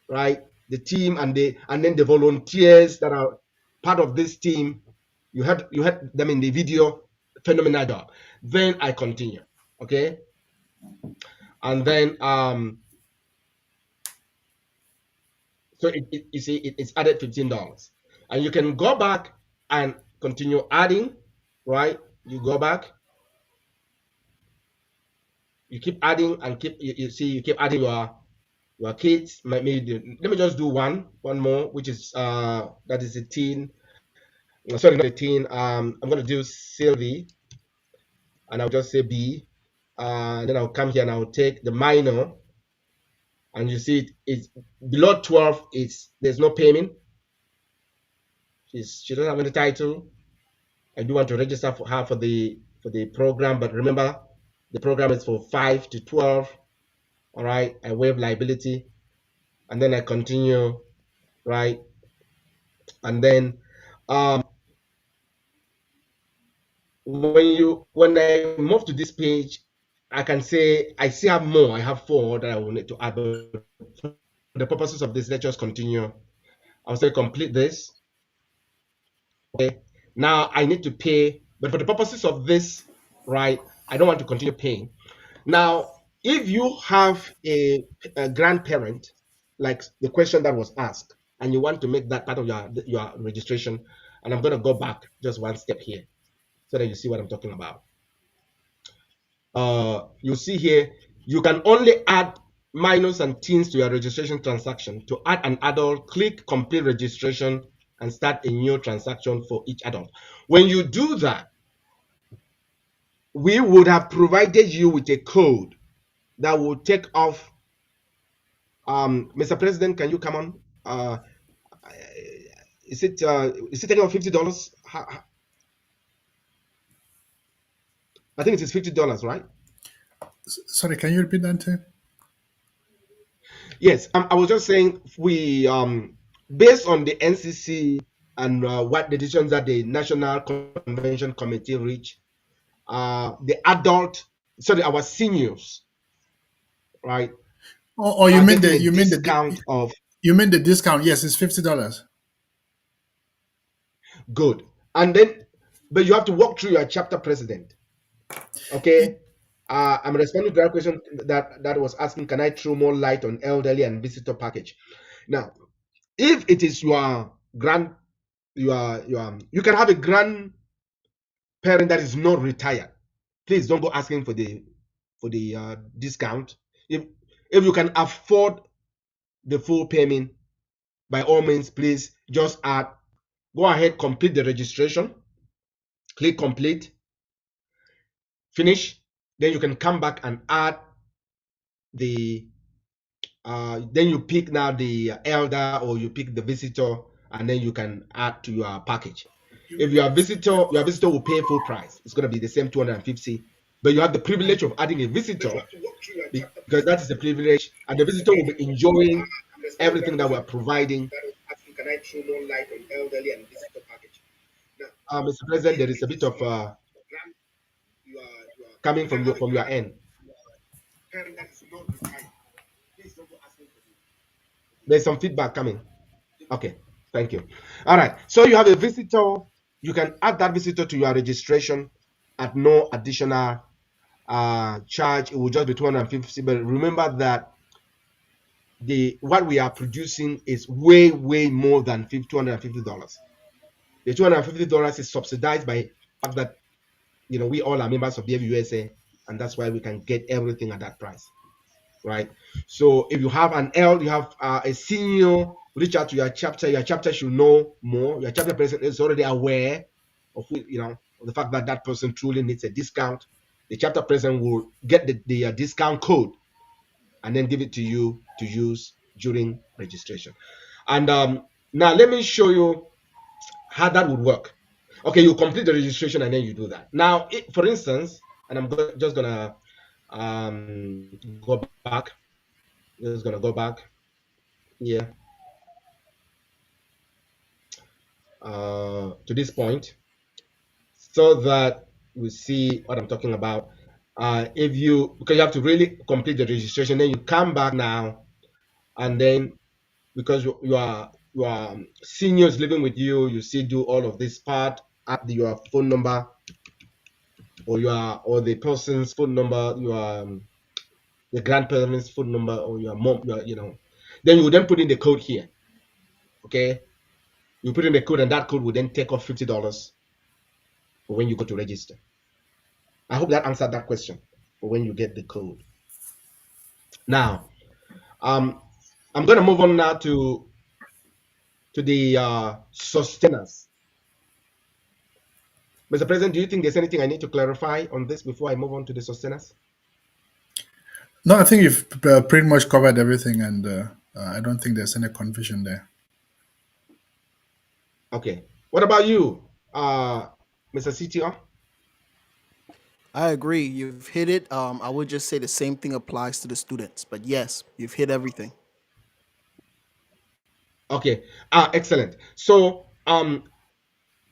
right? The team and then the volunteers that are part of this team. You had them in the video. Phenomenal job. Then I continue, okay? And then so you see it's added $15, and you can go back and continue adding, right? You go back, you keep adding and you keep adding your kids. Maybe let me just do one more, which is that is a teen. Sorry, not a teen. I'm gonna do Sylvie, and I'll just say B. Then I'll come here and I'll take the minor, and you see it's below 12. There's no payment. She doesn't have any title. I do want to register for her for the program, but remember, the program is for 5 to 12. All right, I waive liability, and then I continue, right? And then when I move to this page, I can say I still have more. I have 4 that I will need to add. But for the purposes of this, let's just continue. I'll say complete this. Okay. Now I need to pay, but for the purposes of this, right, I don't want to continue paying. Now, if you have a grandparent, like the question that was asked, and you want to make that part of your registration, and I'm going to go back just one step here so that you see what I'm talking about. You see here, you can only add minors and teens to your registration transaction. To add an adult, click complete registration and start a new transaction for each adult. When you do that, we would have provided you with a code that will take off. Mr. President, can you come on? Is it taking off $50? I think it is $50, right? Sorry, can you repeat that, Tim? Yes, I was just saying we based on the NCC and what the decisions that the National Convention Committee reached, the our seniors, right? Oh, you mean the discount? Yes, it's $50. Good, and then, but you have to walk through your chapter president, okay? I'm responding to that question that was asking, can I throw more light on elderly and visitor package? Now, if it is your grand, you can have a grandparent that is not retired. Please don't go asking for the discount. If you can afford the full payment, by all means, please just add. Go ahead, complete the registration. Click complete. Finish. Then you can come back and add the then you pick now the elder or you pick the visitor, and then you can add to your package. If your visitor will pay full price. It's going to be the same 250, but you have the privilege of adding a visitor because that is the privilege, and the visitor will be enjoying everything that we're providing. Can I throw more light on elderly and visitor package? Now, Mr. President, there is a bit of coming from your end. There's some feedback coming. Okay, thank you. All right, so you have a visitor. You can add that visitor to your registration at no additional charge. It will just be 250. But remember that what we are producing is way more than $250. The $250 is subsidized by the fact that we all are members of BFU-USA, and that's why we can get everything at that price, right? So if you have you have a senior, reach out to your chapter. Your chapter should know more. Your chapter president is already aware of of the fact that that person truly needs a discount. The chapter president will get the discount code and then give it to you to use during registration. And now let me show you how that would work. Okay, you complete the registration and then you do that. Now, for instance, and I'm just gonna go back. Just gonna go back here to this point so that we see what I'm talking about. Because you have to really complete the registration, then you come back now, and then because you are seniors living with you, you still do all of this part, add your phone number or the person's phone number, the grandparents' phone number or your mom, then you then put in the code here. Okay, you put in the code, and that code will then take off $50 for when you go to register. I hope that answered that question for when you get the code. Now, I'm going to move on now to the sustainers. Mr. President, do you think there's anything I need to clarify on this before I move on to the sustainers? No, I think you've pretty much covered everything, and I don't think there's any confusion there. Okay. What about you, Mr. CTO? I agree. You've hit it. I would just say the same thing applies to the students. But yes, you've hit everything. Okay. Excellent. So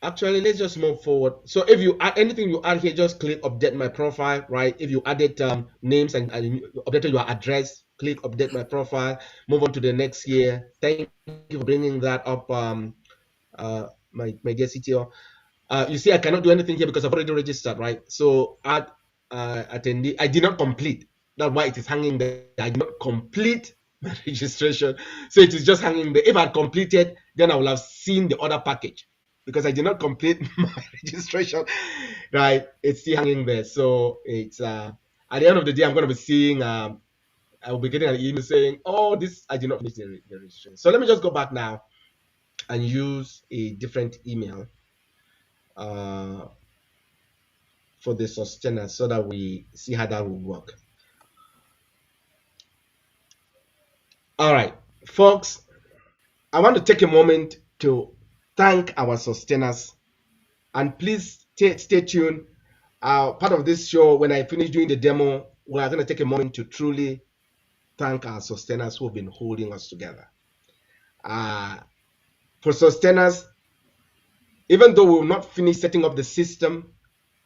actually, let's just move forward. So if you add anything you add here, just click update my profile, right? If you added names and updated your address, click update my profile. Move on to the next year. Thank you for bringing that up, my dear CTO. You see, I cannot do anything here because I've already registered, right? So add attendee. I did not complete. That's why it is hanging there. I did not complete my registration, so it is just hanging there. If I had completed, then I would have seen the other package. Because I did not complete my registration, right? It's still hanging there. So it's at the end of the day, I'm going to be seeing. I will be getting an email saying, "Oh, I did not finish the registration." So let me just go back now and use a different email for the sustainer so that we see how that will work. All right, folks, I want to take a moment to thank our sustainers, and please stay tuned. Part of this show, when I finish doing the demo, we're going to take a moment to truly thank our sustainers who have been holding us together. For sustainers, even though we will not finish setting up the system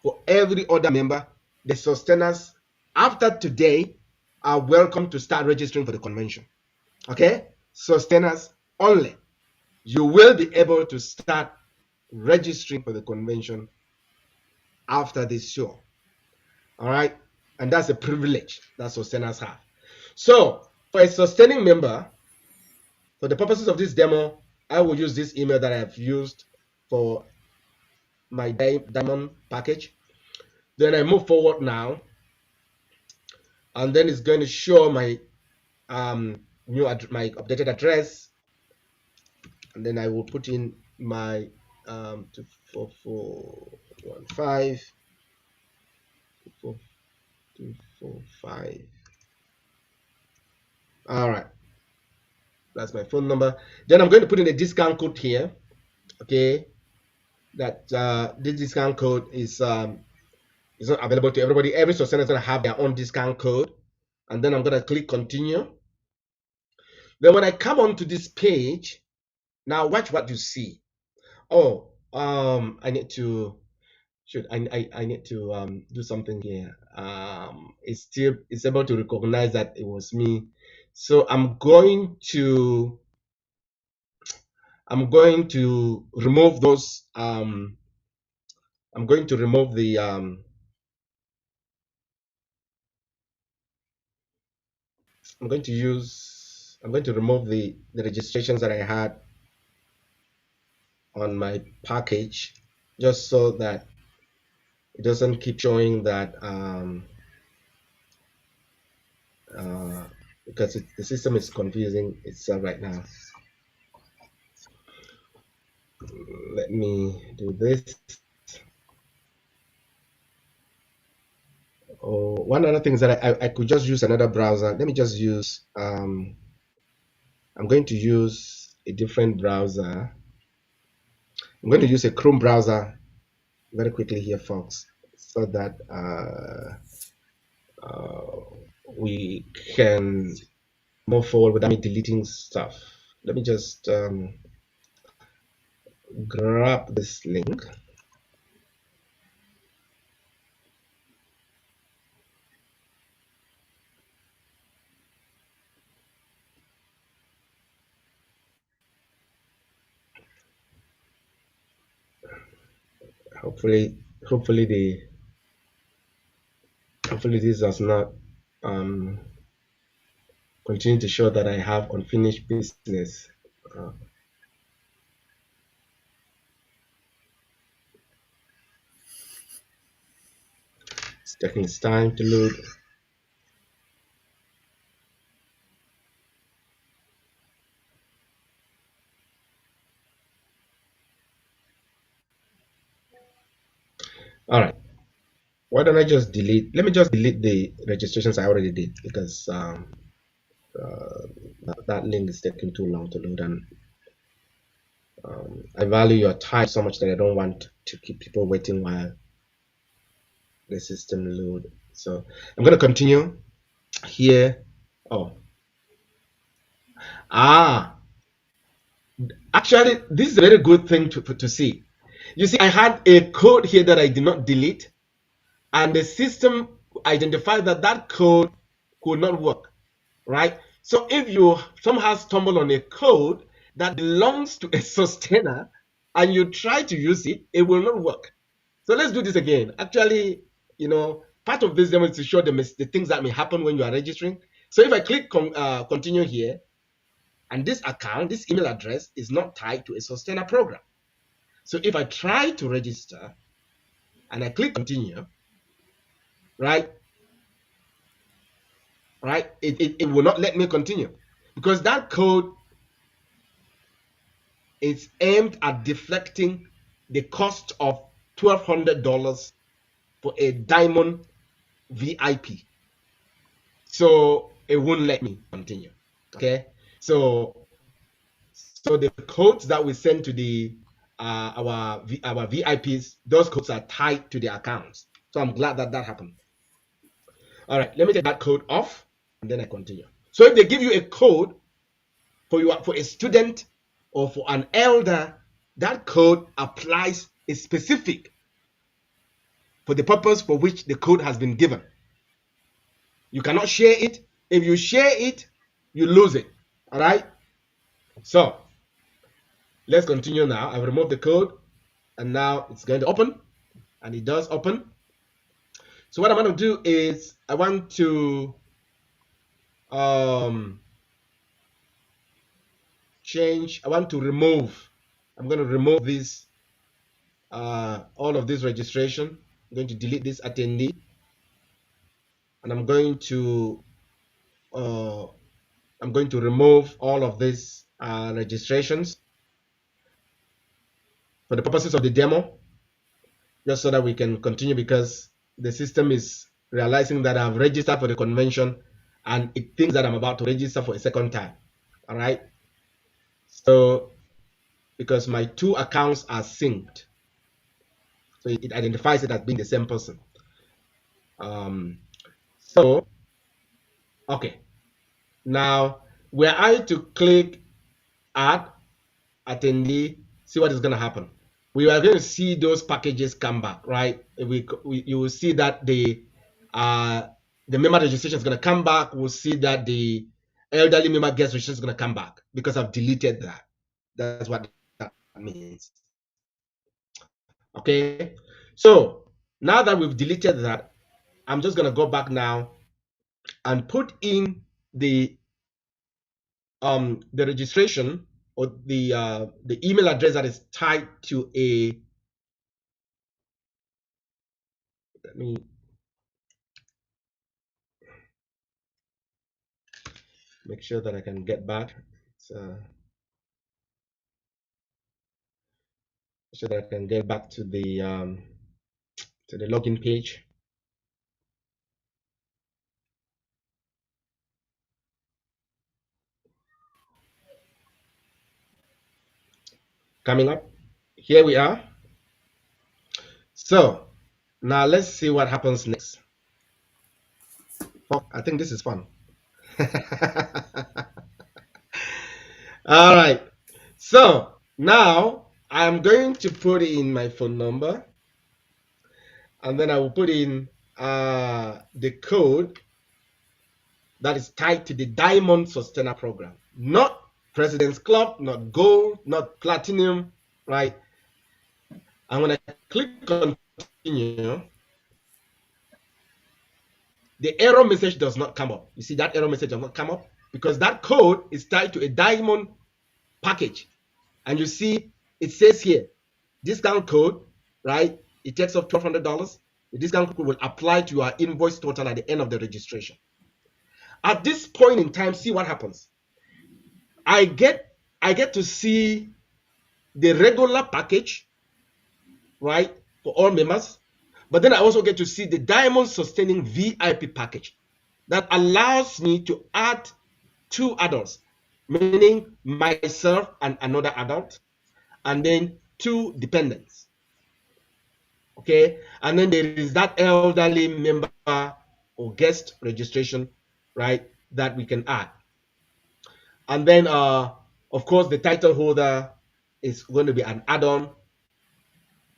for every other member, the sustainers, after today, are welcome to start registering for the convention. Okay? Sustainers only. You will be able to start registering for the convention after this show. All right? And that's a privilege that sustainers have. So for a sustaining member, for the purposes of this demo, I will use this email that I've used for my diamond package. Then I move forward now, and then it's going to show my my updated address, and then I will put in my 24415 245. All right, that's my phone number. Then I'm going to put in a discount code here. Okay, that this discount code is not available to everybody. Every sustainer is going to have their own discount code, and then I'm going to click continue. Then when I come onto this page, now watch what you see. Oh, I need to I need to do something here. It's able to recognize that it was me. So I'm going to remove those I'm going to remove the I'm going to remove the registrations that I had on my package, just so that it doesn't keep showing that because the system is confusing itself right now. Let me do this. Oh, one other thing is that I could just use another browser. Let me just use I'm going to use a different browser. I'm going to use a Chrome browser very quickly here, folks, so that we can move forward without me deleting stuff. Let me just grab this link. Hopefully this does not continue to show that I have unfinished business. It's taking its time to load. All right. Why don't I just delete? Let me just delete the registrations I already did, because that link is taking too long to load, and I value your time so much that I don't want to keep people waiting while the system load. So I'm going to continue here. Oh, actually, this is a very good thing to see. You see, I had a code here that I did not delete, and the system identified that that code could not work, right? So if you somehow stumble on a code that belongs to a sustainer and you try to use it, it will not work. So let's do this again. Actually, part of this demo is to show the things that may happen when you are registering. So if I click continue here, and this account, this email address is not tied to a sustainer program. So if I try to register and I click continue, right, it will not let me continue, because that code is aimed at deflecting the cost of $1,200 for a diamond VIP. So it won't let me continue. Okay, so the codes that we send to the our VIPs, those codes are tied to the accounts. So I'm glad that happened. All right, let me take that code off, and then I continue. So if they give you a code for a student or for an elder, that code applies, is specific for the purpose for which the code has been given. You cannot share it. If you share it, you lose it. All right. So let's continue now. I've removed the code, and now it's going to open, and it does open. So what I'm going to do is I want to change. I want to remove. I'm going to remove this, all of this registration. I'm going to delete this attendee, and I'm going to remove all of these registrations for the purposes of the demo, just so that we can continue, because the system is realizing that I've registered for the convention and it thinks that I'm about to register for a second time. All right. So because my two accounts are synced, so it identifies it as being the same person. So, okay. Now, were I to click add attendee, see what is going to happen. We are going to see those packages come back, right? You will see that the member registration is going to come back. We'll see that the elderly member guest registration is going to come back because I've deleted that. That's what that means. Okay, so now that we've deleted that, I'm just going to go back now and put in the registration, or the email address that is tied to a, let me make sure that I can get back. So so that I can get back to the login page. Coming up, here we are. So now let's see what happens next. Oh, I think this is fun. All right. So now I'm going to put in my phone number, and then I will put in the code that is tied to the Diamond Sustainer Program, not President's Club, not Gold, not Platinum, right? And when I click continue, the error message does not come up. You see that error message does not come up because that code is tied to a Diamond package. And you see it says here, discount code, right? It takes off $1,200. The discount code will apply to your invoice total at the end of the registration. At this point in time, see what happens. I get to see the regular package, right, for all members, but then I also get to see the Diamond Sustaining VIP package that allows me to add 2 adults, meaning myself and another adult, and then 2 dependents. Okay, and then there is that elderly member or guest registration, right, that we can add. And then, of course, the title holder is going to be an add-on.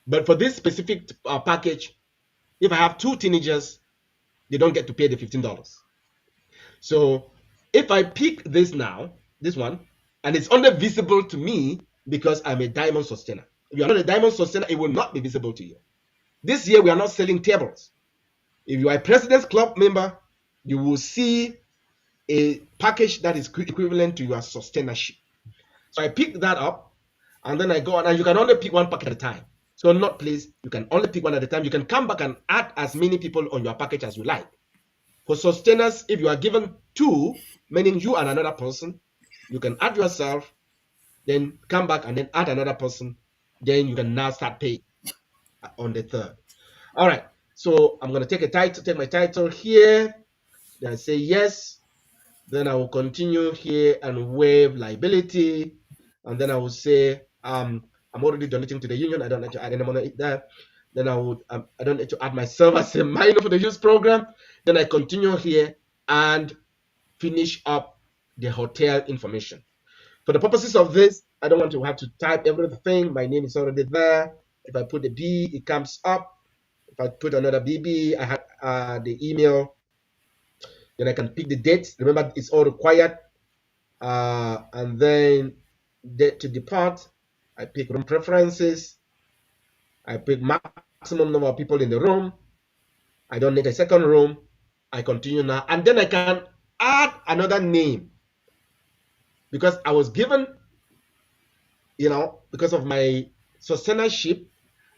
But for this specific package, if I have 2 teenagers, they don't get to pay the $15. So if I pick this now, this one, and it's only visible to me because I'm a Diamond Sustainer. If you're not a Diamond Sustainer, it will not be visible to you. This year, we are not selling tables. If you are a President's Club member, you will see a package that is equivalent to your sustainership. So I pick that up, and then I go on, and you can only pick one package at a time. So not please, you can only pick one at a time. You can come back and add as many people on your package as you like. For sustainers, if you are given 2, meaning you and another person, you can add yourself, then come back and then add another person. Then you can now start paying on the 3rd. All right. So I'm going to take my title here. Then I say yes. Then I will continue here and waive liability. And then I will say, I'm already donating to the union. I don't need to add any money there. Then I don't need to add myself as a minor for the youth program. Then I continue here and finish up the hotel information. For the purposes of this, I don't want to have to type everything. My name is already there. If I put the B, it comes up. If I put another BB, I have the email. Then I can pick the dates. Remember, it's all required. And then date to depart. I pick room preferences. I pick maximum number of people in the room. I don't need a second room. I continue now, and then I can add another name because I was given, because of my sustainability,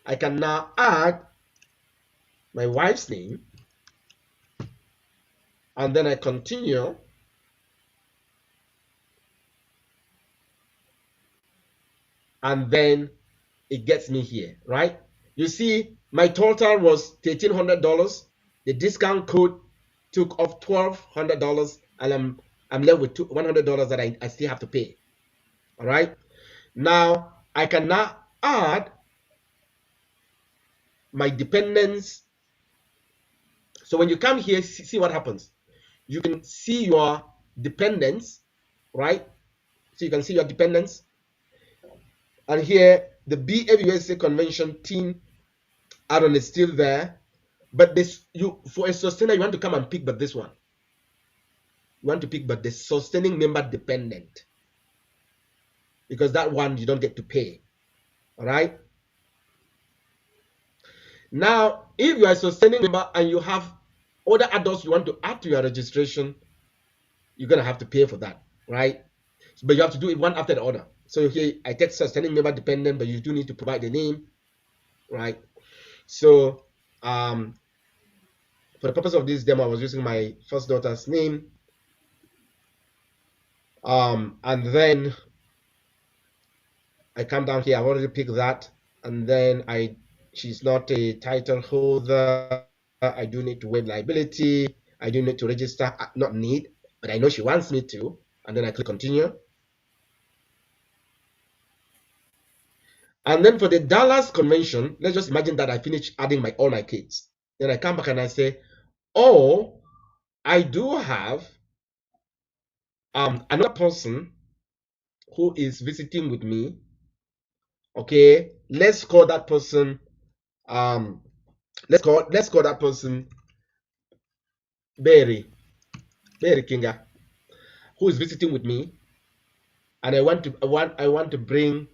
I can now add my wife's name, and then I continue, and then it gets me here, right? You see, my total was $1,300. The discount code took off $1,200, and I'm left with $100 that I still have to pay. All right. Now I can now add my dependents. So when you come here, see what happens. You can see your dependents, right? So you can see your dependents, and here the BFU-USA convention team add-on is still there. But this, for a sustainer, you want to come and pick but this one. You want to pick but the sustaining member dependent, because that one you don't get to pay. All right. Now, if you are a sustaining member and you have other adults you want to add to your registration, you're gonna have to pay for that, right? But you have to do it one after the other. So here I take sustaining member dependent, but you do need to provide the name, right? So for the purpose of this demo, I was using my first daughter's name. And then I come down here, I've already picked that, and then she's not a title holder. I do need to waive liability. I do need to register, not need, but I know she wants me to, and then I click continue. And then for the Dallas convention, let's just imagine that I finish adding all my kids. Then I come back and I say, oh, I do have another person who is visiting with me. Okay, let's call that person let's call that person Berry Kinga, who is visiting with me, and I want to bring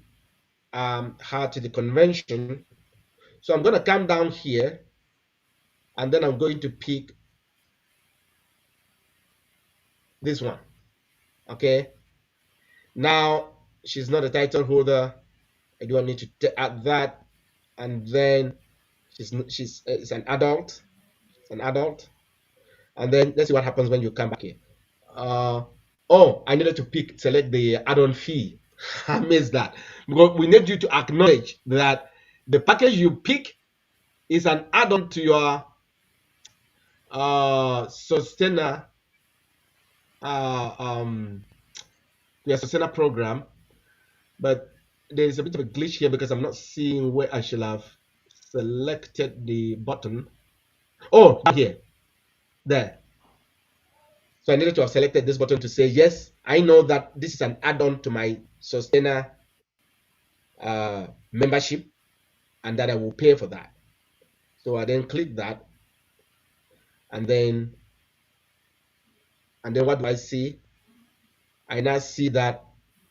her to the convention. So I'm going to come down here, and then I'm going to pick this one. Okay, now she's not a title holder. I don't need to add that, and then she's an adult. It's an adult, and then let's see what happens when you come back here. Oh, I needed to select the add-on fee. I missed that, because we need you to acknowledge that the package you pick is an add-on to your sustainer program. But there is a bit of a glitch here because I'm not seeing where I should have selected the button. Oh, here, there. So I needed to have selected this button to say, yes, I know that this is an add-on to my sustainer membership, and that I will pay for that. So I then click that, and then what do I see? I now see that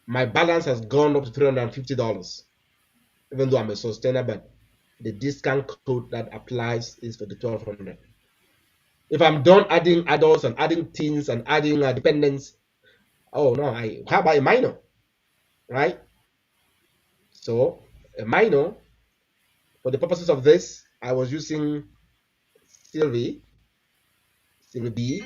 my balance has gone up to $350, even though I'm a sustainer, but the discount code that applies is for the $1,200. If I'm done adding adults and adding teens and adding dependents, oh no, how about a minor, right? So a minor, for the purposes of this, I was using Sylvie B.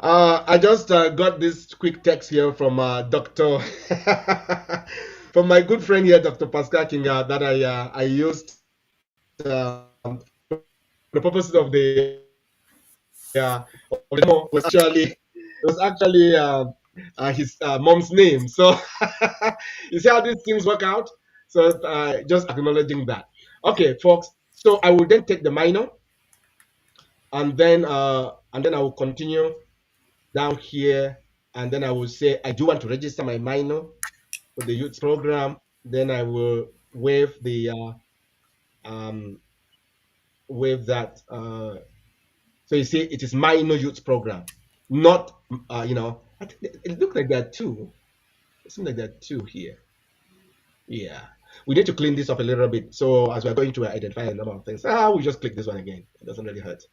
I just got this quick text here from Dr. from my good friend here, Dr. Pascal Kinga, that I used for the purposes of the demo. Was actually his mom's name. So you see how these things work out. So just acknowledging that. Okay, folks. So I will then take the minor, and then I will continue down here, and then I will say I do want to register my minor for the youth program. Then I will waive the waive that. So you see, it is minor youth program. not I think it looked like there are two. It seems like there are two here. Yeah, we need to clean this up a little bit. So as we're going to identify a number of things, we just click this one again. It doesn't really hurt.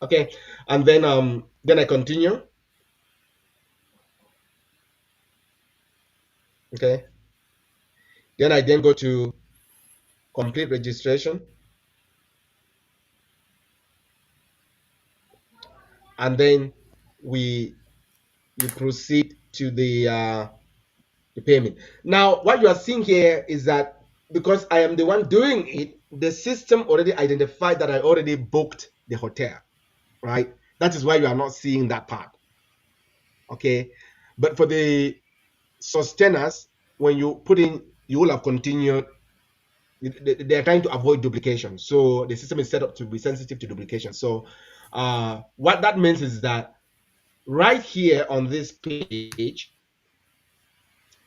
Okay, and then I continue. Okay, then I then go to complete registration, and then you proceed to the payment. Now, what you are seeing here is that because I am the one doing it, the system already identified that I already booked the hotel, right? That is why you are not seeing that part. Okay, but for the sustainers, when you put in, you will have continued. They are trying to avoid duplication, so the system is set up to be sensitive to duplication. So, what that means is that right here on this page,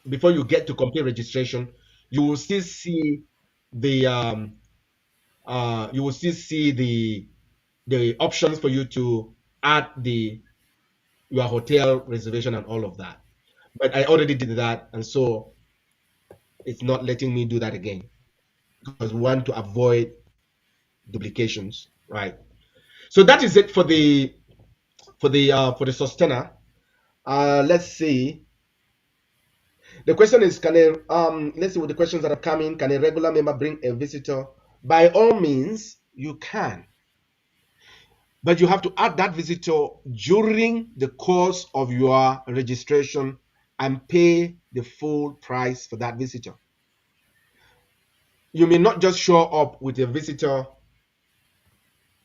before you get to complete registration, you will still see the the options for you to add your hotel reservation and all of that. But I already did that, and so it's not letting me do that again because we want to avoid duplications, right? So that is it for the for the sustainer. Let's see. The question is, let's see what the questions that are coming. Can a regular member bring a visitor? By all means, you can. But you have to add that visitor during the course of your registration and pay the full price for that visitor. You may not just show up with a visitor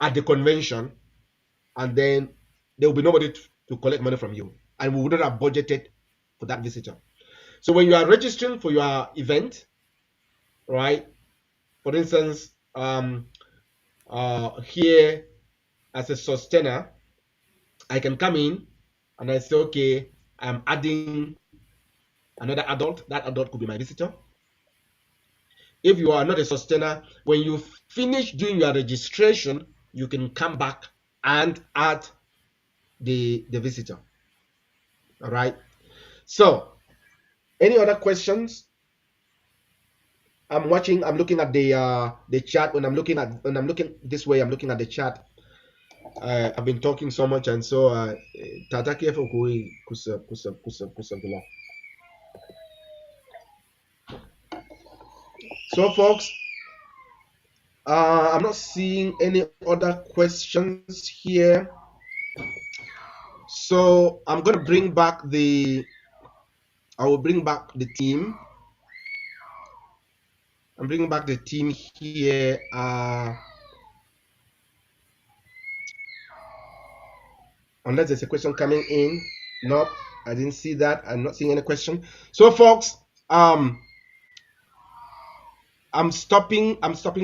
at the convention and then there will be nobody to collect money from you, and we wouldn't have budgeted for that visitor. So when you are registering for your event, right? For instance, here as a sustainer, I can come in and I say, okay, I'm adding another adult. That adult could be my visitor. If you are not a sustainer, when you finish doing your registration, you can come back and add the visitor. All right. So, any other questions? I'm looking at the chat. When I'm looking this way, I'm looking at the chat. I've been talking so much, and so tata kefo kui kusa gula. So folks, I'm not seeing any other questions here. So I'm going to bring back I will bring back the team. I'm bringing back the team here. Unless there's a question coming in. Nope, I didn't see that. I'm not seeing any question. So folks, I'm stopping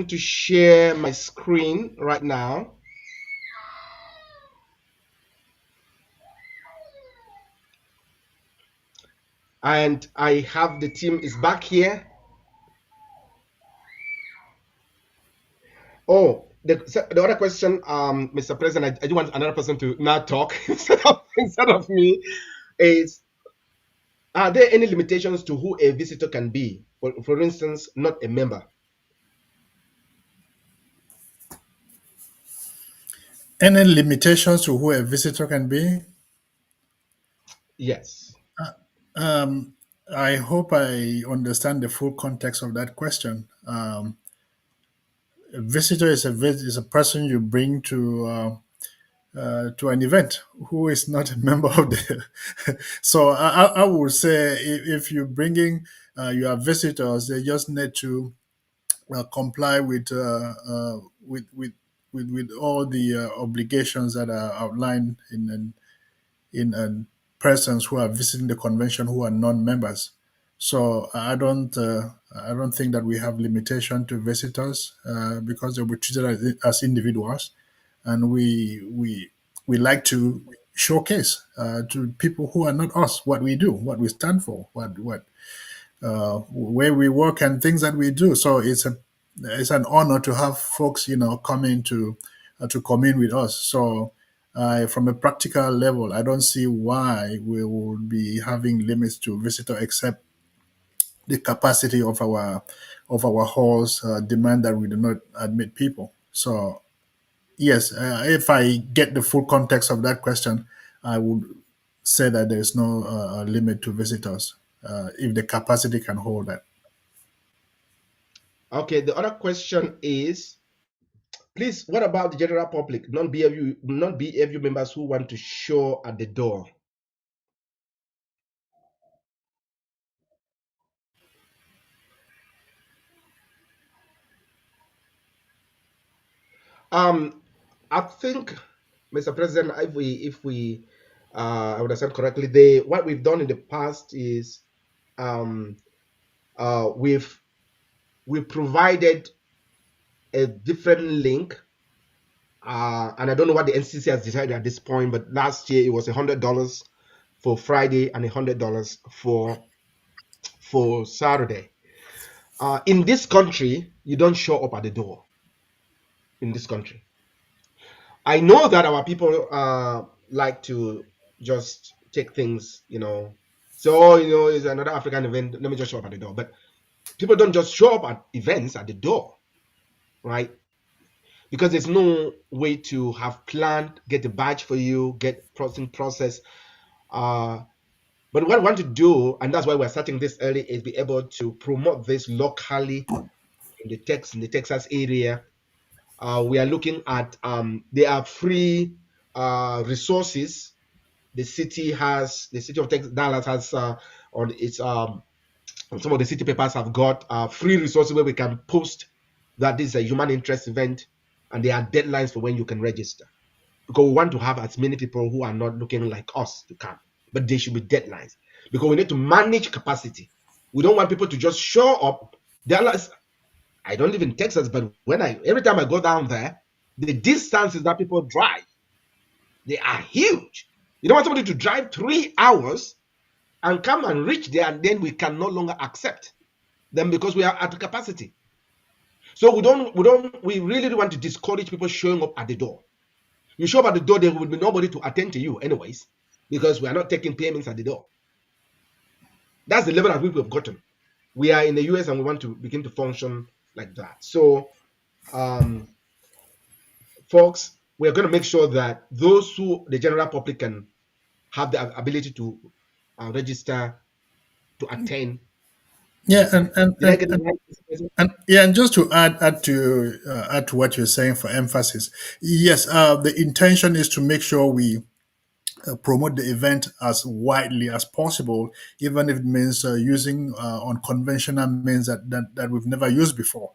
to share my screen right now. And I have the team is back here. Oh, the other question, Mr. President, I do want another person to now talk instead of me, is are there any limitations to who a visitor can be? For instance, not a member. Any limitations to who a visitor can be? Yes. I hope I understand the full context of that question. A visitor is a person you bring to an event who is not a member of the. So I would say if you're bringing your visitors, they just need to comply with all the obligations that are outlined in persons who are visiting the convention who are non-members. So I don't think that we have limitation to visitors because they will be treated as individuals, and we like to showcase to people who are not us what we do, what we stand for, what where we work and things that we do. So it's an honor to have folks come in to commune with us. So From a practical level, I don't see why we would be having limits to visitor, except the capacity of our halls demand that we do not admit people. So yes, if I get the full context of that question, I would say that there is no limit to visitors if the capacity can hold that. Okay, the other question is, please, what about the general public, non-BFU members who want to show at the door? I think, Mr. President, if we understand correctly, what we've done in the past is um, we've provided a different link, and I don't know what the NCC has decided at this point, but last year it was $100 for Friday and $100 for Saturday. In this country, you don't show up at the door. In this country, I know that our people like to just take things, so it's another African event. Let me just show up at the door. But people don't just show up at events at the door, right? Because there's no way to have planned, get a badge for you, get process. But what we want to do, and that's why we're starting this early, is be able to promote this locally in the Texas area. We are looking at there are free resources. The city of Texas, Dallas has on its some of the city papers have got free resources where we can post that this is a human interest event, and there are deadlines for when you can register, because we want to have as many people who are not looking like us to come, but there should be deadlines, because we need to manage capacity. We don't want people to just show up. Dallas, I don't live in Texas, but every time I go down there, the distances that people drive, they are huge. You don't want somebody to drive 3 hours and come and reach there, and then we can no longer accept them because we are at capacity. So we really want to discourage people showing up at the door. You show up at the door, there will be nobody to attend to you anyways, because we are not taking payments at the door. That's the level at which we've gotten. We are in the US and we want to begin to function like that. So, folks, we're going to make sure that the general public can have the ability to register to attend. Yeah, and just to add to what you're saying for emphasis, yes, the intention is to make sure we promote the event as widely as possible, even if it means using unconventional means that we've never used before.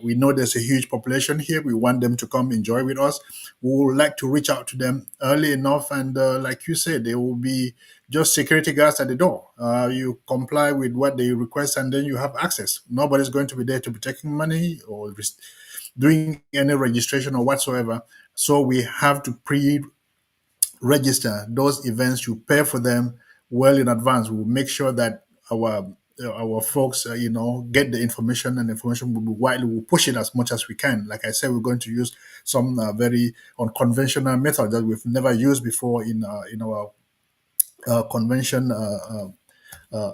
We know there's a huge population here. We want them to come enjoy with us. We would like to reach out to them early enough, and like you said, there will be just security guards at the door. You comply with what they request, and then you have access. Nobody's going to be there to be taking money or doing any registration or whatsoever. So we have to register those events. You pay for them well in advance. We'll make sure that our folks get the information, and information will be widely. We'll push it as much as we can. Like I said, we're going to use some very unconventional methods that we've never used before in our convention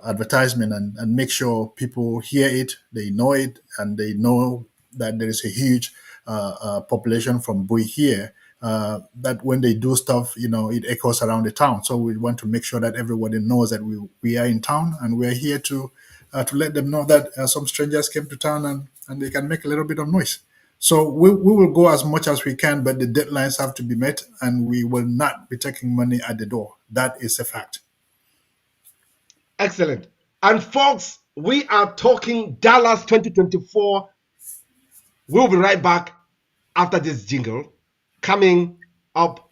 advertisement, and make sure people hear it, they know it, and they know that there is a huge population from Bui here, that when they do stuff, it echoes around the town. So we want to make sure that everybody knows that we are in town, and we're here to let them know that some strangers came to town, and they can make a little bit of noise. So we will go as much as we can, but the deadlines have to be met, and we will not be taking money at the door. That is a fact. Excellent. And folks, we are talking Dallas 2024. We'll be right back after this jingle coming up.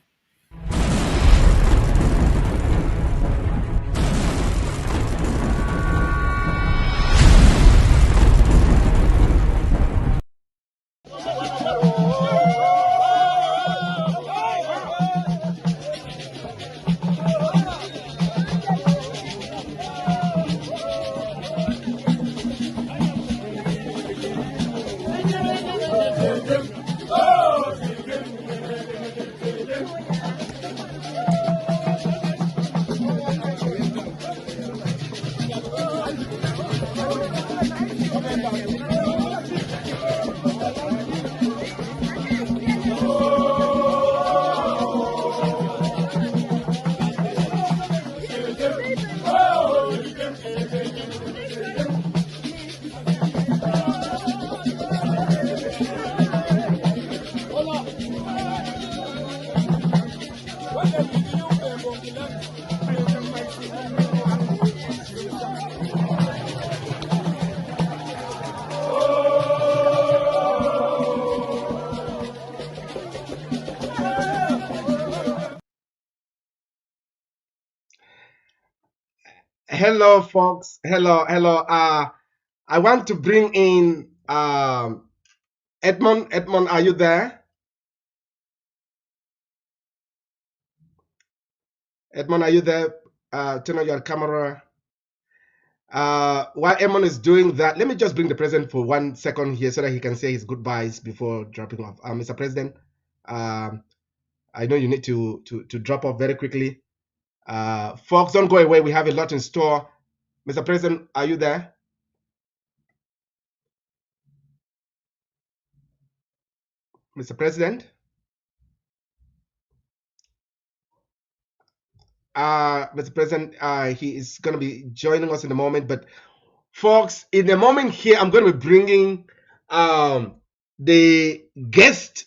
Hello, folks. Hello. I want to bring in Edmond. Edmond, are you there? Edmond, are you there? Turn on your camera. While Edmond is doing that, let me just bring the president for 1 second here so that he can say his goodbyes before dropping off. Mr. President, I know you need to drop off very quickly. Folks, don't go away. We have a lot in store. Mr. President, are you there? Mr. President? Mr. President, he is going to be joining us in a moment. But folks, in a moment here, I'm going to be bringing the guest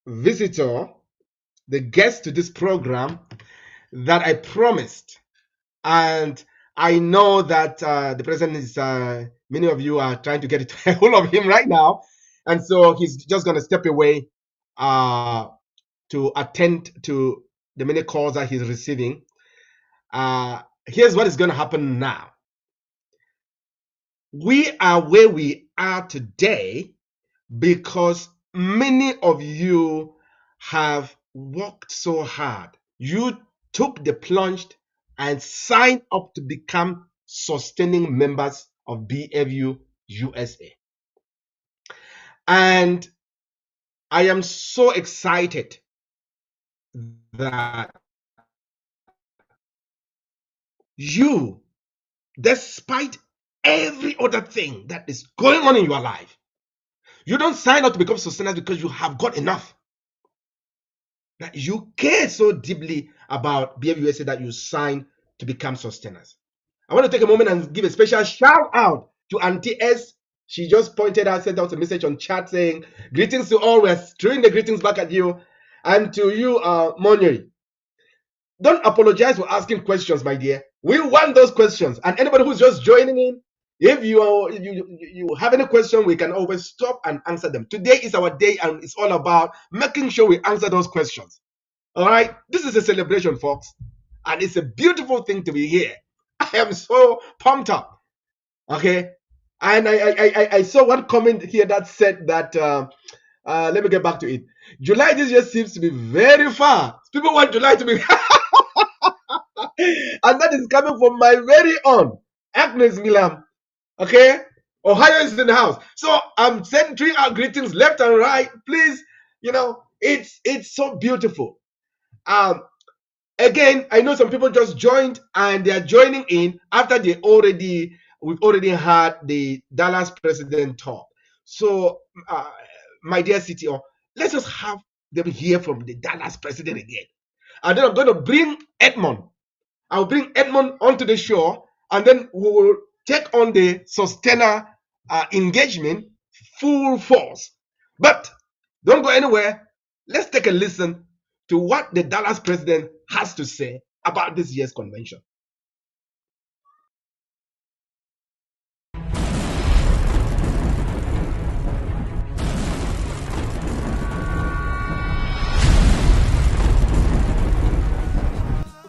visitor, the guest to this program that I promised. And I know that the president is, many of you are trying to get a hold of him right now. And so he's just going to step away to attend to the many calls that he's receiving. Here's what is going to happen now. We are where we are today because many of you have worked so hard. You took the plunge and signed up to become sustaining members of BFU-USA. And I am so excited that you, despite every other thing that is going on in your life, you don't sign up to become sustainers because you have got enough. That you care so deeply about BFU-USA that you sign to become sustainers. I want to take a moment and give a special shout out to Auntie S. She just pointed out, sent out a message on chat saying, greetings to all. We're throwing the greetings back at you. And to you, Monyery. Don't apologize for asking questions, my dear. We want those questions. And anybody who's just joining in, if you have any question, we can always stop and answer them. Today is our day, and it's all about making sure we answer those questions. All right? This is a celebration, folks. And it's a beautiful thing to be here. I am so pumped up. Okay? And I saw one comment here that said that, let me get back to it. July this year seems to be very far. People want July to be and that is coming from my very own Agnes Milam. Okay, Ohio is in the house, so I'm sending out greetings left and right. Please, it's so beautiful. Again, I know some people just joined and they are joining in after we've already had the Dallas president talk. So, my dear CTO, let's just have them hear from the Dallas president again, and then I'm going to bring Edmond. I'll bring Edmond onto the show, and then we will take on the sustainer engagement full force. But don't go anywhere. Let's take a listen to what the Dallas president has to say about this year's convention.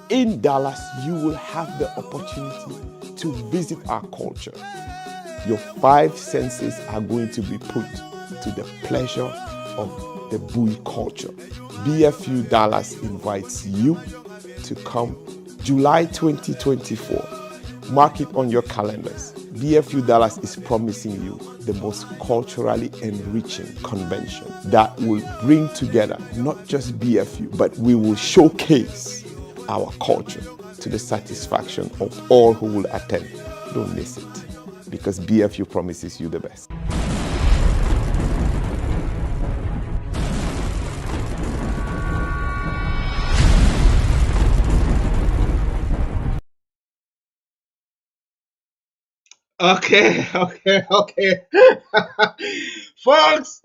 In Dallas, you will have the opportunity to visit our culture. Your 5 senses are going to be put to the pleasure of the Bowie culture. BFU Dallas invites you to come July 2024. Mark it on your calendars. BFU Dallas is promising you the most culturally enriching convention that will bring together not just BFU, but we will showcase our culture to the satisfaction of all who will attend. Don't miss it, because BFU promises you the best. Okay. Folks,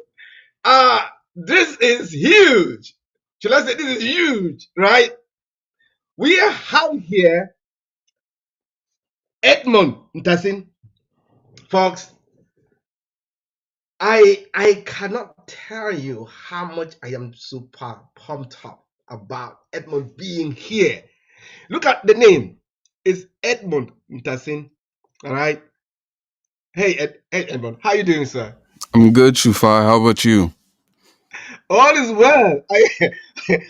this is huge. Should I say this is huge, right? We have here Edmond Ntasin. Folks, I cannot tell you how much I am super pumped up about Edmond being here. Look at the name. It's Edmond Ntasin. All right. Hey Edmond, how you doing, sir? I'm good, Shufai. How about you? All is well.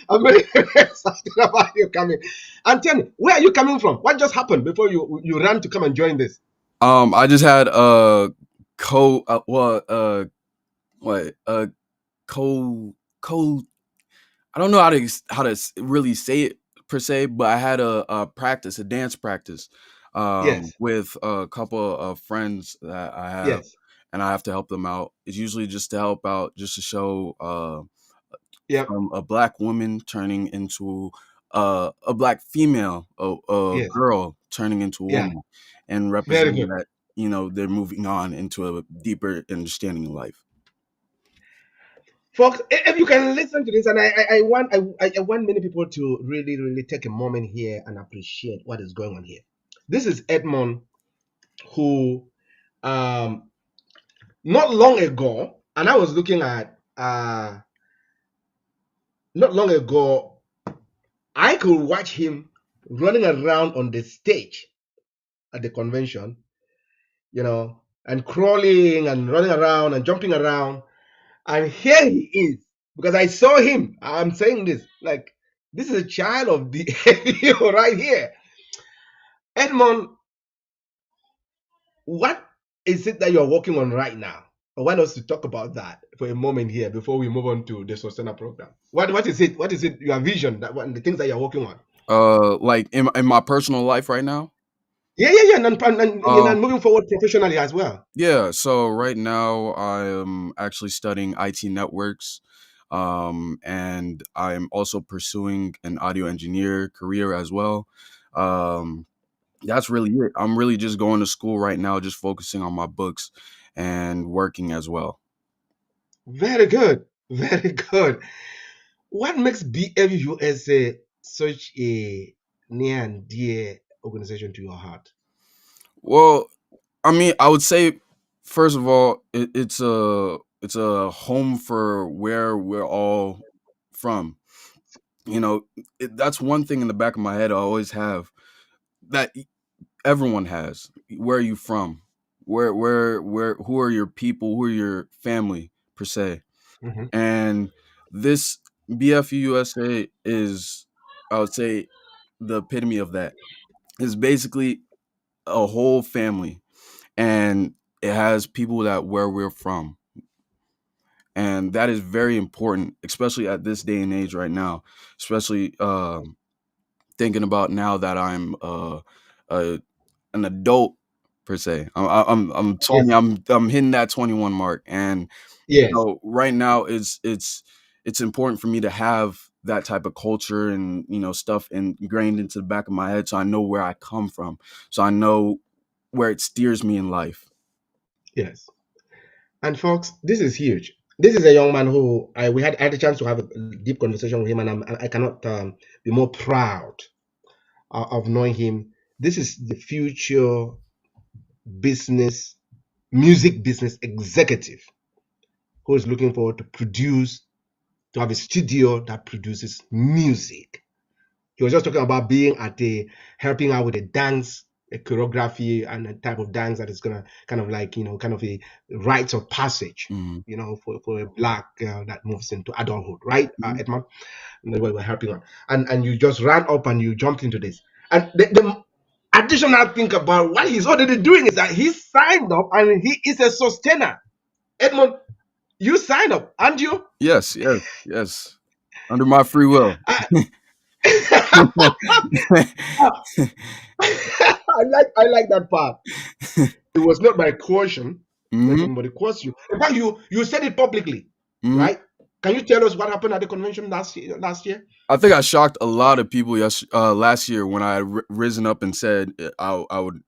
I'm very, very excited about you coming. And tell me, where are you coming from? What just happened before you ran to come and join this? I just had a co well what co co I don't know how to really say it per se, but I had a dance practice Yes, with a couple of friends that I have, yes, and I have to help them out. It's usually just to help out, just to show yep, from a black woman turning into a black female, a yes, girl turning into a yeah. woman, and Very representing good. that they're moving on into a deeper understanding of life. Folks, if you can listen to this, and I want many people to really, really take a moment here and appreciate what is going on here. This is Edmond, who um not long ago, and I was looking at not long ago, I could watch him running around on the stage at the convention, and crawling and running around and jumping around. And here he is, because I saw him. I'm saying this like this is a child of the right here. Edmond, what is it that you're working on right now? I want us to talk about that for a moment here before we move on to the Sustainer program. What is it? What is it? Your vision, that one, the things that you're working on. Like in my personal life right now. Yeah, and Um, moving forward professionally as well. yeah. So right now I am actually studying IT networks, and I'm also pursuing an audio engineer career as well. Um, that's really it. I'm really just going to school right now, just focusing on my books and working as well. Very good, very good. What makes BFU-USA such a near and dear organization to your heart? Well, I mean, I would say first of all, it's a home for where we're all from. That's one thing in the back of my head I always have, that everyone has. Where are you from? Where who are your people? Who are your family per se? Hmm. And this BFU USA is, I would say, the epitome of that. It's basically a whole family, and it has people that where we're from, and that is very important, especially at this day and age right now. Especially thinking about now that I'm a an adult per se. I'm 20. Yes, I'm hitting that 21 mark, and yes, right now it's important for me to have that type of culture and stuff ingrained into the back of my head, so I know where I come from, so I know where it steers me in life. yes. And folks, this is huge. This is a young man who I had a chance to have a deep conversation with him, and I cannot be more proud of knowing him. This is the future business, music business executive who is looking forward to have a studio that produces music. He was just talking about being helping out with a dance, a choreography, and a type of dance that is gonna kind of like kind of a rites of passage, Mhm. for a black girl that moves into adulthood, right, Mhm. Edmond? And that's what we're helping on. And you just ran up and you jumped into this. And the additional thing about what he's already doing is that he signed up and he is a sustainer. Edmond, you signed up, aren't you? Yes, yes, yes, under my free will. I, I like that part. It was not by coercion that Hmm. somebody coerced you. In fact, you said it publicly, Hmm. right? Can you tell us what happened at the convention last year? Last year? I think I shocked a lot of people last year when I had risen up and said I would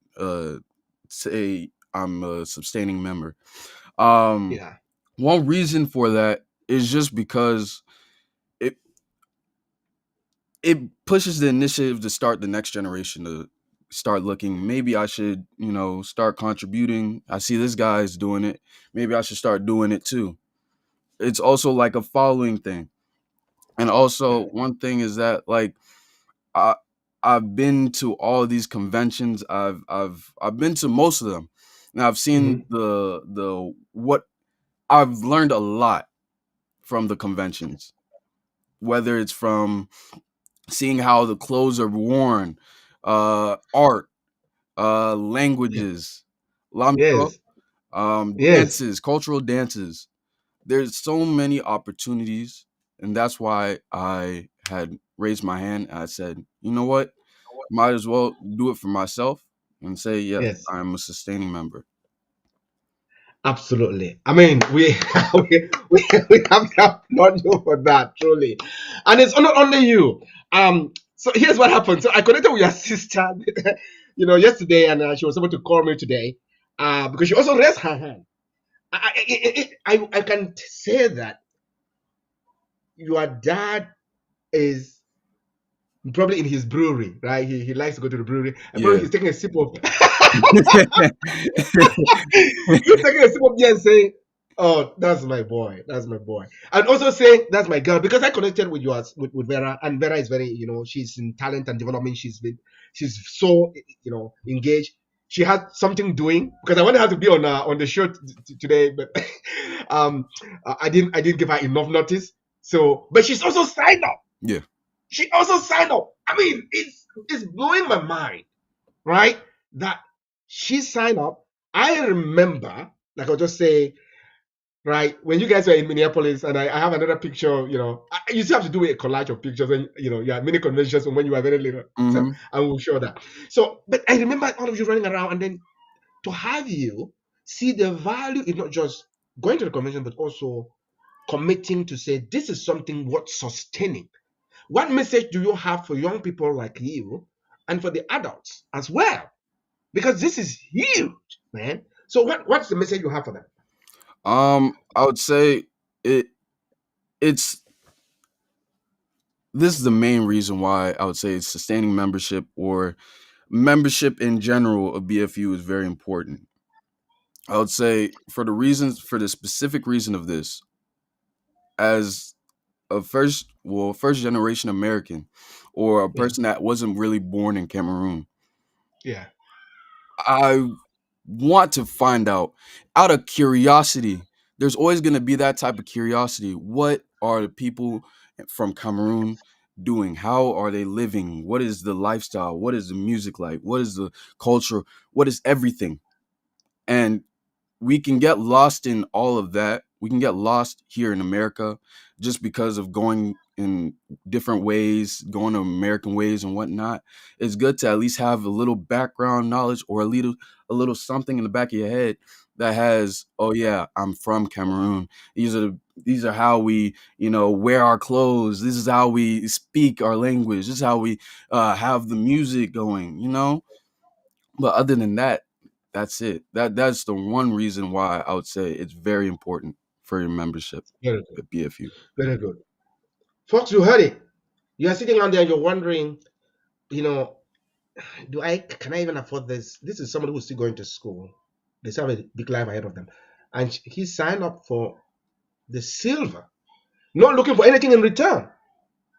say I'm a sustaining member. Um, Yeah. One reason for that is just because it it pushes the initiative to start the next generation to start looking. Maybe I should, start contributing. I see this guy's doing it. Maybe I should start doing it too. It's also like a following thing. And also, one thing is that like I I've been to all these conventions. I've been to most of them. And I've seen Mhm. the what I've learned a lot from the conventions. Whether it's from seeing how the clothes are worn, art, Yeah. languages, lamso, Yes. Yes. dances, cultural dances. There's so many opportunities, and that's why I had raised my hand. I said, you know what, might as well do it for myself and say yes, Yes. I'm a sustaining member. Absolutely. I mean, we we have to applaud you for that, truly. And it's not only you. So here's what happened. So I connected with your sister, yesterday, and she was able to call me today, because she also raised her hand. I can say that your dad is probably in his brewery, right? He likes to go to the brewery, and probably Yeah. he's taking a sip of you taking a sip of beer and saying, "Oh, that's my boy. That's my boy," and also saying, "That's my girl," because I connected with yours with Vera, and Vera is very, she's in talent and development. She's so engaged. She had something doing because I wanted her to be on the show today, but um, I didn't give her enough notice. So, but she's also signed up. Yeah. She also signed up. I mean, it's blowing my mind, right? That she signed up. I remember, like I'll just say, right, when you guys were in Minneapolis, and I have another picture, you still have to do a collage of pictures, and you had mini conventions from when you were very little. So Hmm. I will show that. So, but I remember all of you running around, and then to have you see the value in not just going to the convention, but also committing to say this is something worth sustaining. What message do you have for young people like you and for the adults as well? Because this is huge, man. So what's the message you have for them? I would say it it's this is the main reason why I would say sustaining membership or membership in general of BFU is very important. I would say for the specific reason of this, as a first generation American or a Yeah, person that wasn't really born in Cameroon, yeah, I want to find out of curiosity. There's always going to be that type of curiosity. What are the people from Cameroon doing? How are they living? What is the lifestyle? What is the music like? What is the culture? What is everything? And we can get lost in all of that. We can get lost here in America just because of going in different ways, going to American ways and whatnot. It's good to at least have a little background knowledge or a little something in the back of your head that has, oh yeah, I'm from Cameroon. These are how we, wear our clothes. This is how we speak our language. This is how we have the music going. But other than that, that's it. That's the one reason why I would say it's very important for your membership very good, at BFU. very good. Folks, you heard it. You are sitting out there and you're wondering, you know, can I even afford this? This is somebody who's still going to school. They still have a big life ahead of them. And he signed up for the silver, not looking for anything in return.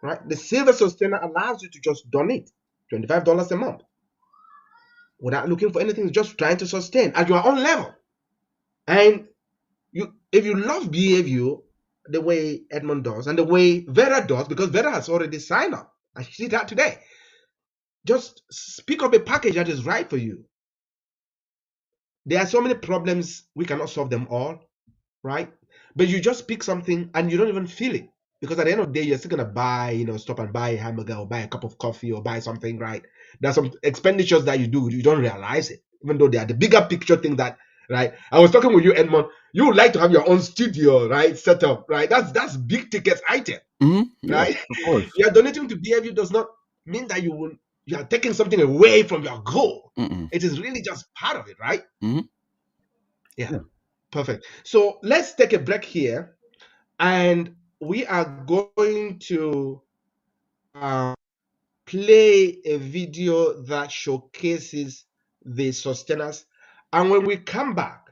Right? The silver sustainer allows you to just donate $25 a month without looking for anything, just trying to sustain at your own level. And if you love BFU the way Edmond does and the way Vera does, because Vera has already signed up, I see that today. Just pick up a package that is right for you. There are so many problems, we cannot solve them all, right? But you just pick something and you don't even feel it. Because at the end of the day, you're still gonna buy, stop and buy a hamburger or buy a cup of coffee or buy something, right? There's some expenditures that you do, you don't realize it, even though they are the bigger picture thing that, right? I was talking with you, Edmond. You would like to have your own studio, right? Set up, right? That's big ticket item, Yeah, right? of course. You are donating to BFU does not mean that you are taking something away from your goal. Mm-mm. It is really just part of it, right? Hmm. Yeah, Yeah. perfect. So let's take a break here, and we are going to uh, play a video that showcases the sustainers. And when we come back,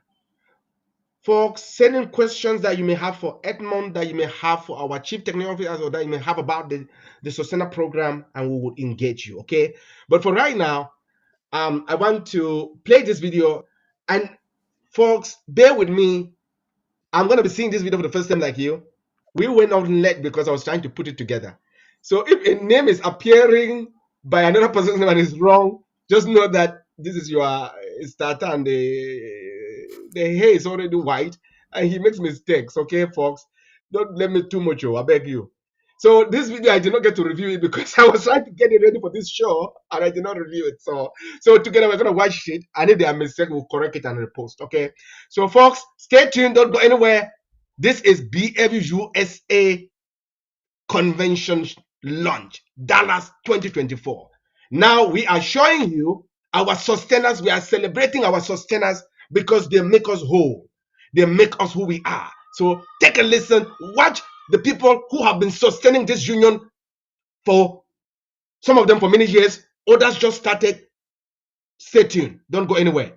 folks, send in questions that you may have for Edmond, that you may have for our chief technical officer, or that you may have about the Sustainer program, and we will engage you. Okay. But for right now, I want to play this video, and folks, bear with me. I'm going to be seeing this video for the first time like you. We went out late because I was trying to put it together. So if a name is appearing by another person's name and is wrong, just know that this is your starter, and the hair is already white and he makes mistakes. Okay, folks, don't blame me too much. I beg you. So this video I did not get to review it because I was trying to get it ready for this show and I did not review it. So together we're gonna watch it, and if there are mistakes, we'll correct it and repost. Okay. So folks, stay tuned, don't go anywhere. This is BFU-USA Convention Launch, Dallas 2024. Now we are showing you our sustainers. We are celebrating our sustainers because they make us whole. They make us who we are. So take a listen, watch the people who have been sustaining this union for some of them for many years, others just started. Stay tuned, don't go anywhere.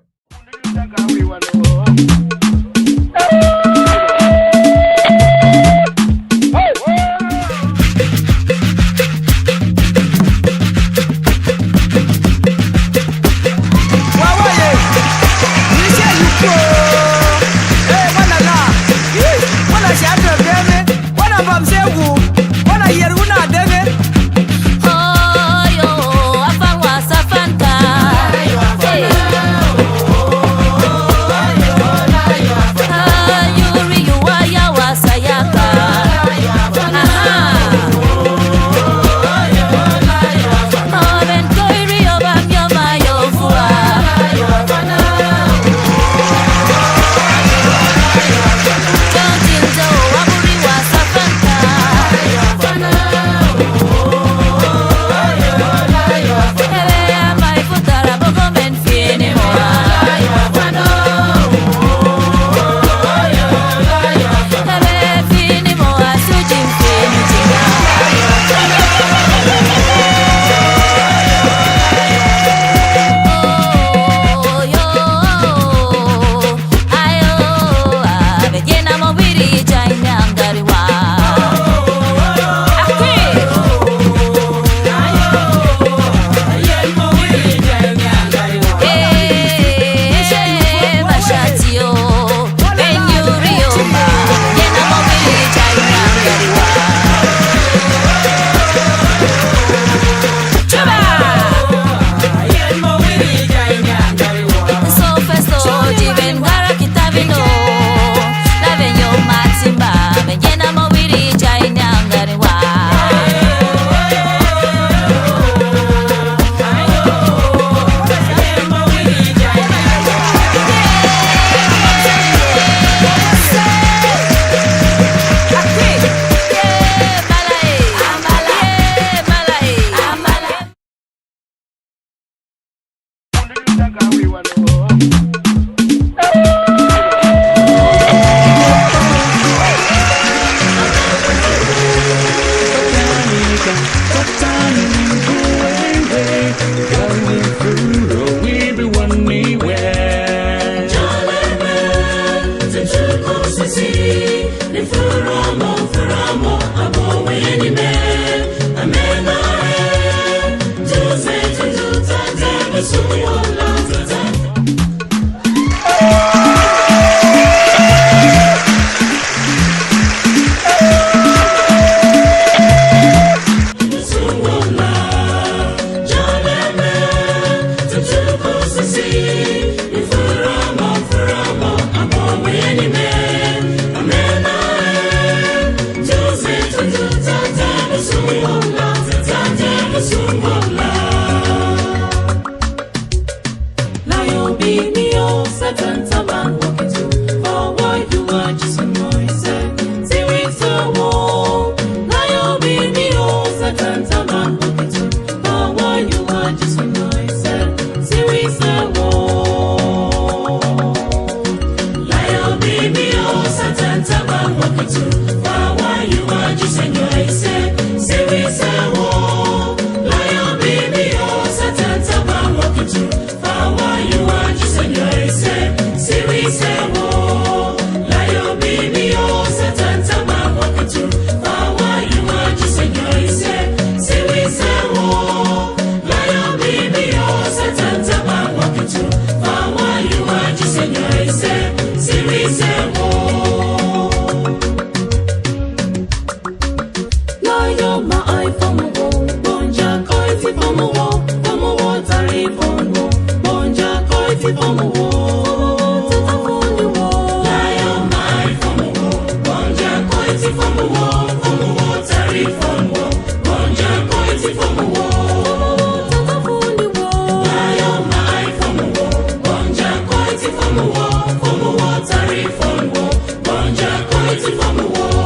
From the war,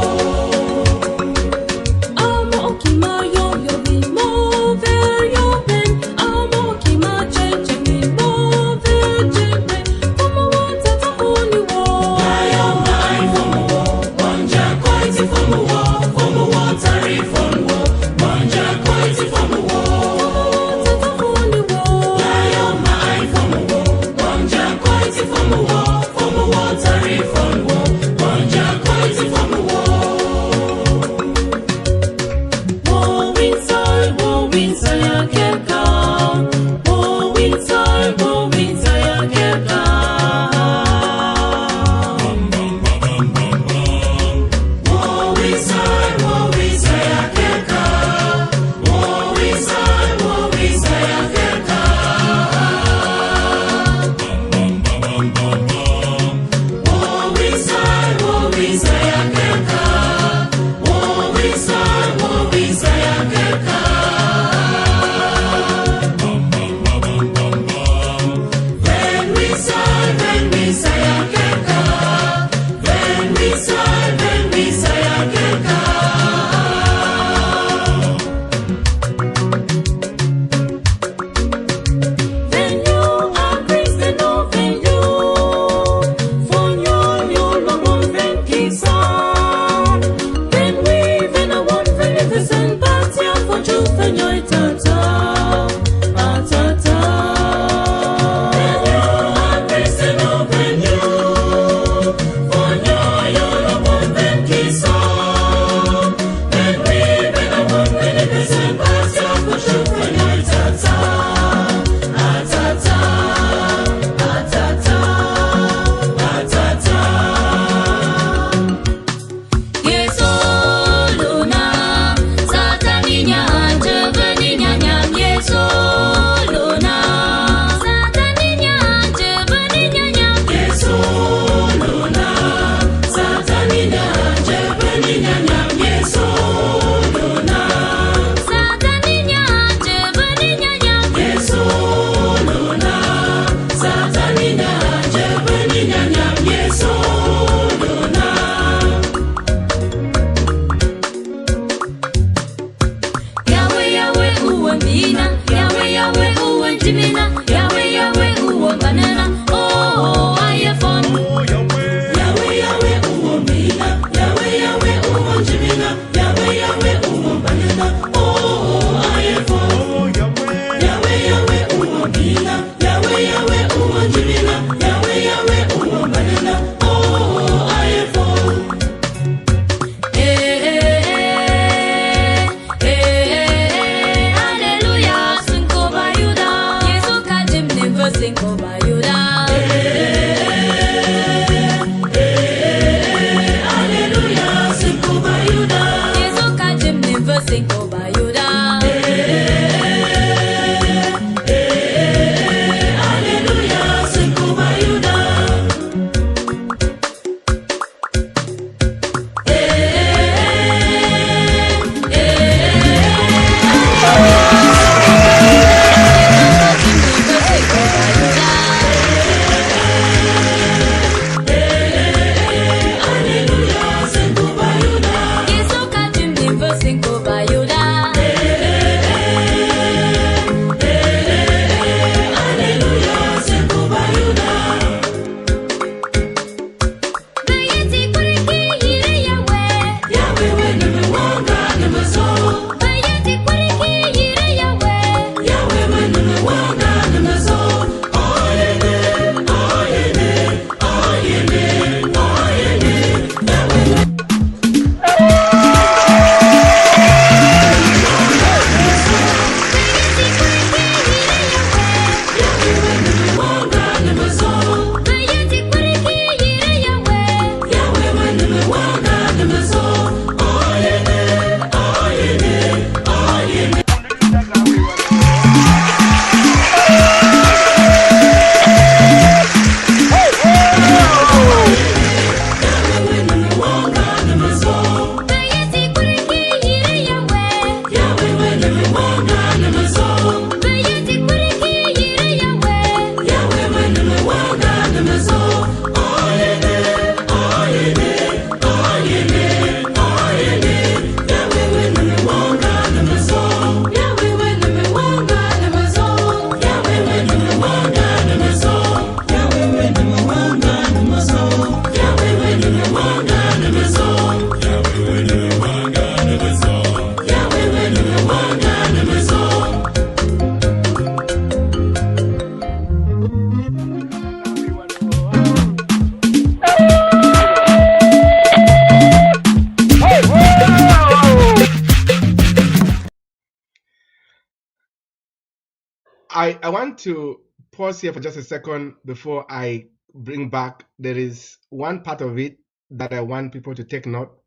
I want to pause here for just a second before I bring back. There is one part of it that I want people to take note,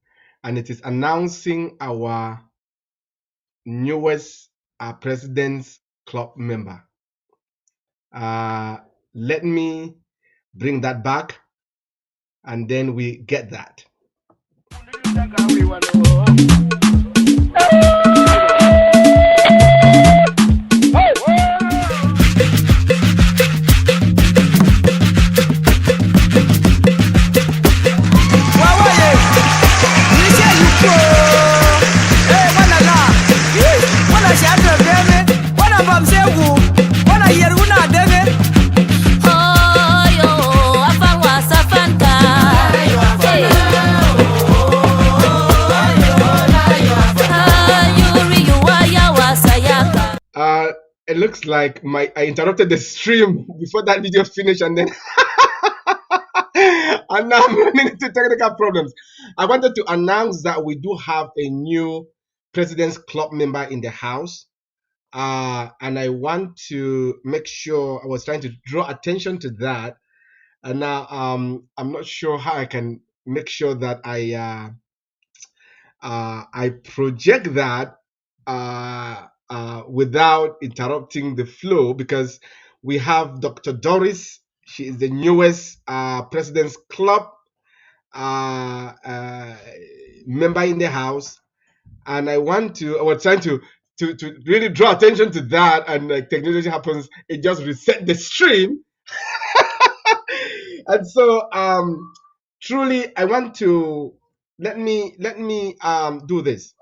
and it is announcing our newest President's Club member. Let me bring that back, and then we get that. It looks like I interrupted the stream before that video finished, and then and now I'm running into technical problems. I wanted to announce that we do have a new President's Club member in the house, and I want to make sure. I was trying to draw attention to that, and now I'm not sure how I can make sure that I project that without interrupting the flow, because we have Dr. Doris. She is the newest President's Club member in the house, and I was trying to really draw attention to that, and like technology happens, it just reset the stream. And so truly I want to let me do this.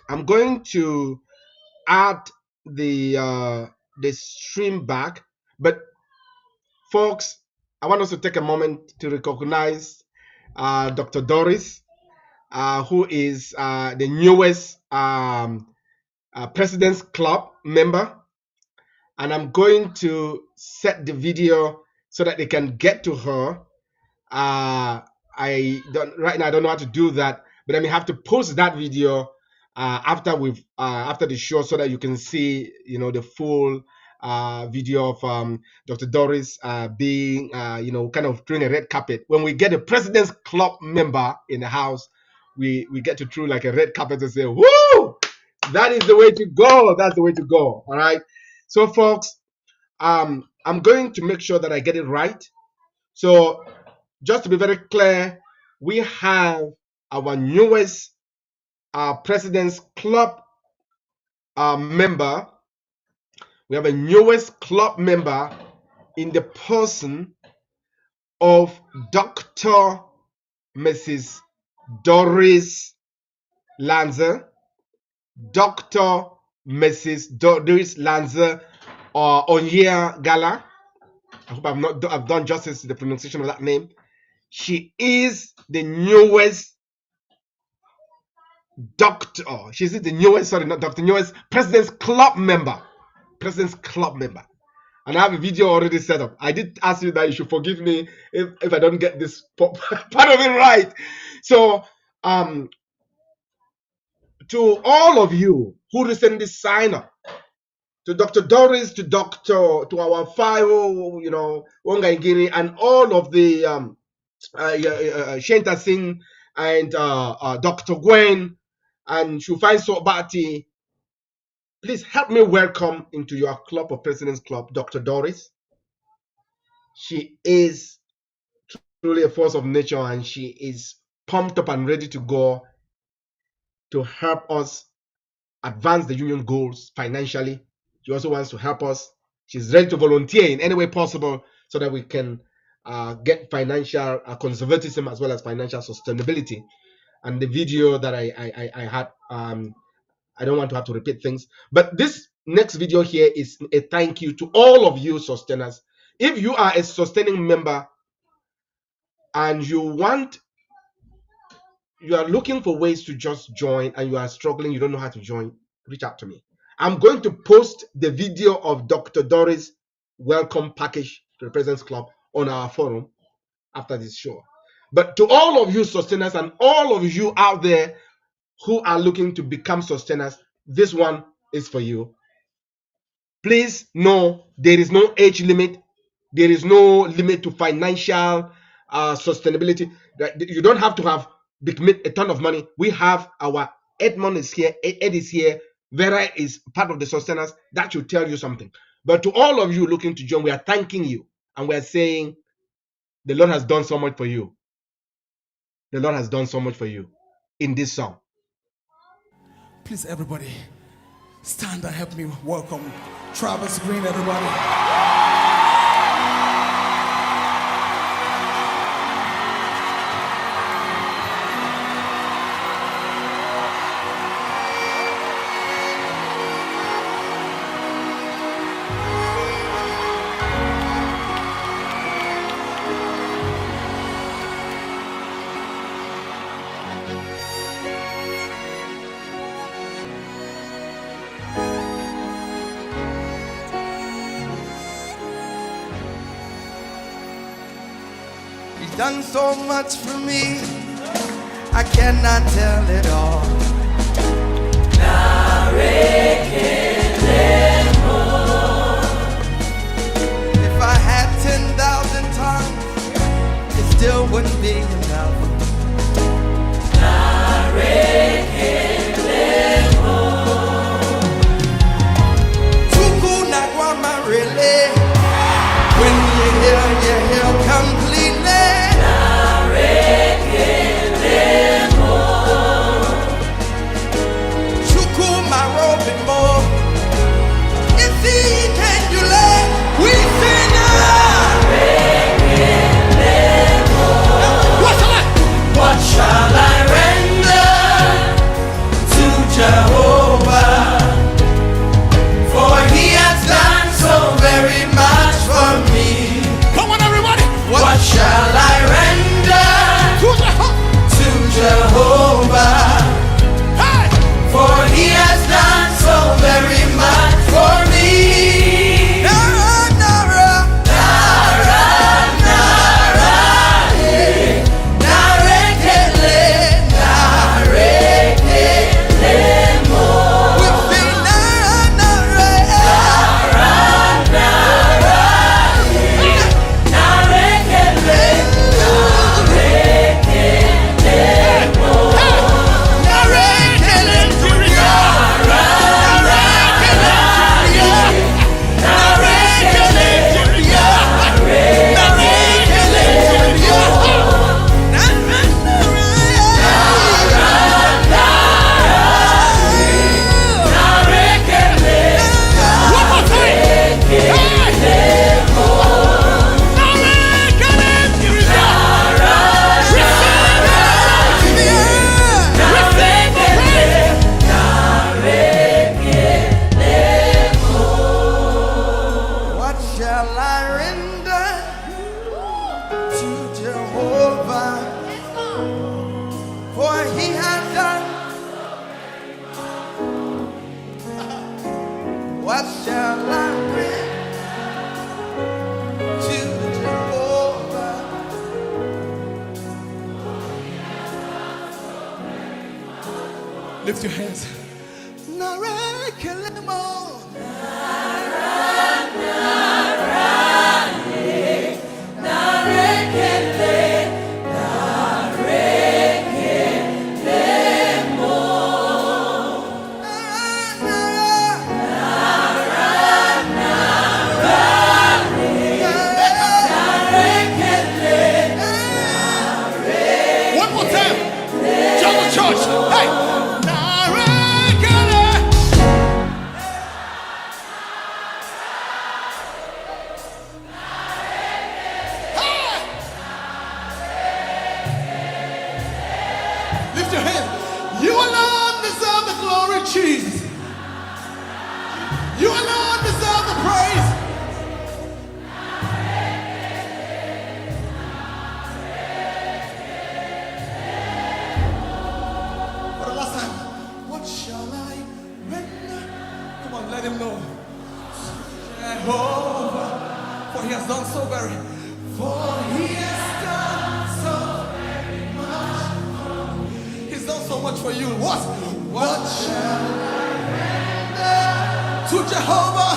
I'm going to add the stream back, but folks, I want us to take a moment to recognize Dr. Doris, who is the newest President's Club member, and I'm going to set the video so that they can get to her. Right now I don't know how to do that, but I may have to post that video after the show, so that you can see, the full video of Dr. Doris being kind of doing a red carpet. When we get a President's Club member in the house, we get to throw like a red carpet and say, "Woo! That is the way to go. That's the way to go." All right. So, folks, I'm going to make sure that I get it right. So, just to be very clear, we have our newest President's Club member. We have a newest club member in the person of Dr. Mrs. Doris Lanza. Dr. Mrs. Doris Lanza Onyea Gala. I hope I've done justice to the pronunciation of that name. She is the newest doctor. She's the newest, sorry, not doctor, newest President's Club member. President's Club member. And I have a video already set up. I did ask you that you should forgive me if I don't get this part of it right. So, to all of you who recently signed up, to Dr. Doris, to our five, Wangaingiri, and all of the Shenta Singh and Dr. Gwen and Shufai Sobati, please help me welcome into your Club of Presidents Club, Dr. Doris. She is truly a force of nature, and she is pumped up and ready to go to help us advance the union goals financially. She also wants to help us. She's ready to volunteer in any way possible so that we can get financial conservatism as well as financial sustainability. And the video that I had, I don't want to have to repeat things, but this next video here is a thank you to all of you sustainers. If you are a sustaining member and you are looking for ways to just join and you are struggling, you don't know how to join, reach out to me. I'm going to post the video of Dr. Doris' welcome package to the President's Club on our forum after this show. But to all of you sustainers and all of you out there who are looking to become sustainers, this one is for you. Please know there is no age limit. There is no limit to financial sustainability. You don't have to have a ton of money. We have our Edmond is here, Ed is here, Vera is part of the sustenance. That should tell you something. But to all of you looking to join, we are thanking you and we are saying the Lord has done so much for you. The Lord has done so much for you in this song. Please, everybody, stand and help me welcome Travis Green, everybody. He's done so much for me, I cannot tell it all. If I had 10,000 tongues, it still wouldn't be enough. Tuku Nagwama really, when you hear completely. What shall I render to Jehovah? For he has done so very much for me. Come on, everybody. What shall I render to Jehovah? Hey! For he has done so very much for me. What shall I render to Jehovah? Lift your hands. One more time. Jungle Church. Hey. Lift your hands. You alone deserve the glory, Jesus. You alone deserve the praise. For the last time, what shall I render? Come on, let him know. Jehovah, for he has done so very. For he has done so very much. He's done so much for you. What shall I render to Jehovah?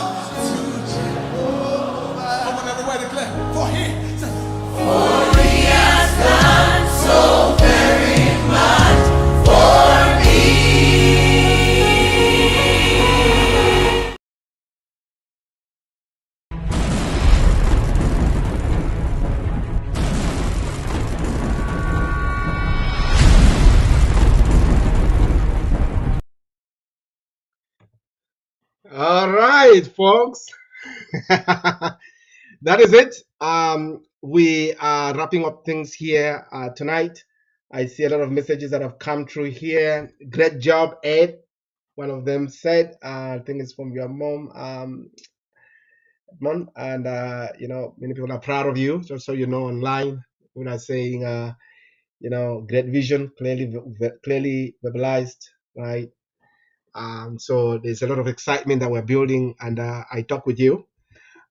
For he said, All right, folks. That is it. We are wrapping up things here tonight. I see a lot of messages that have come through here. Great job, Ed. One of them said, I think it's from your mom, and many people are proud of you. Just so you know, online, when I'm saying, great vision, clearly verbalized, right? So there's a lot of excitement that we're building, and I talk with you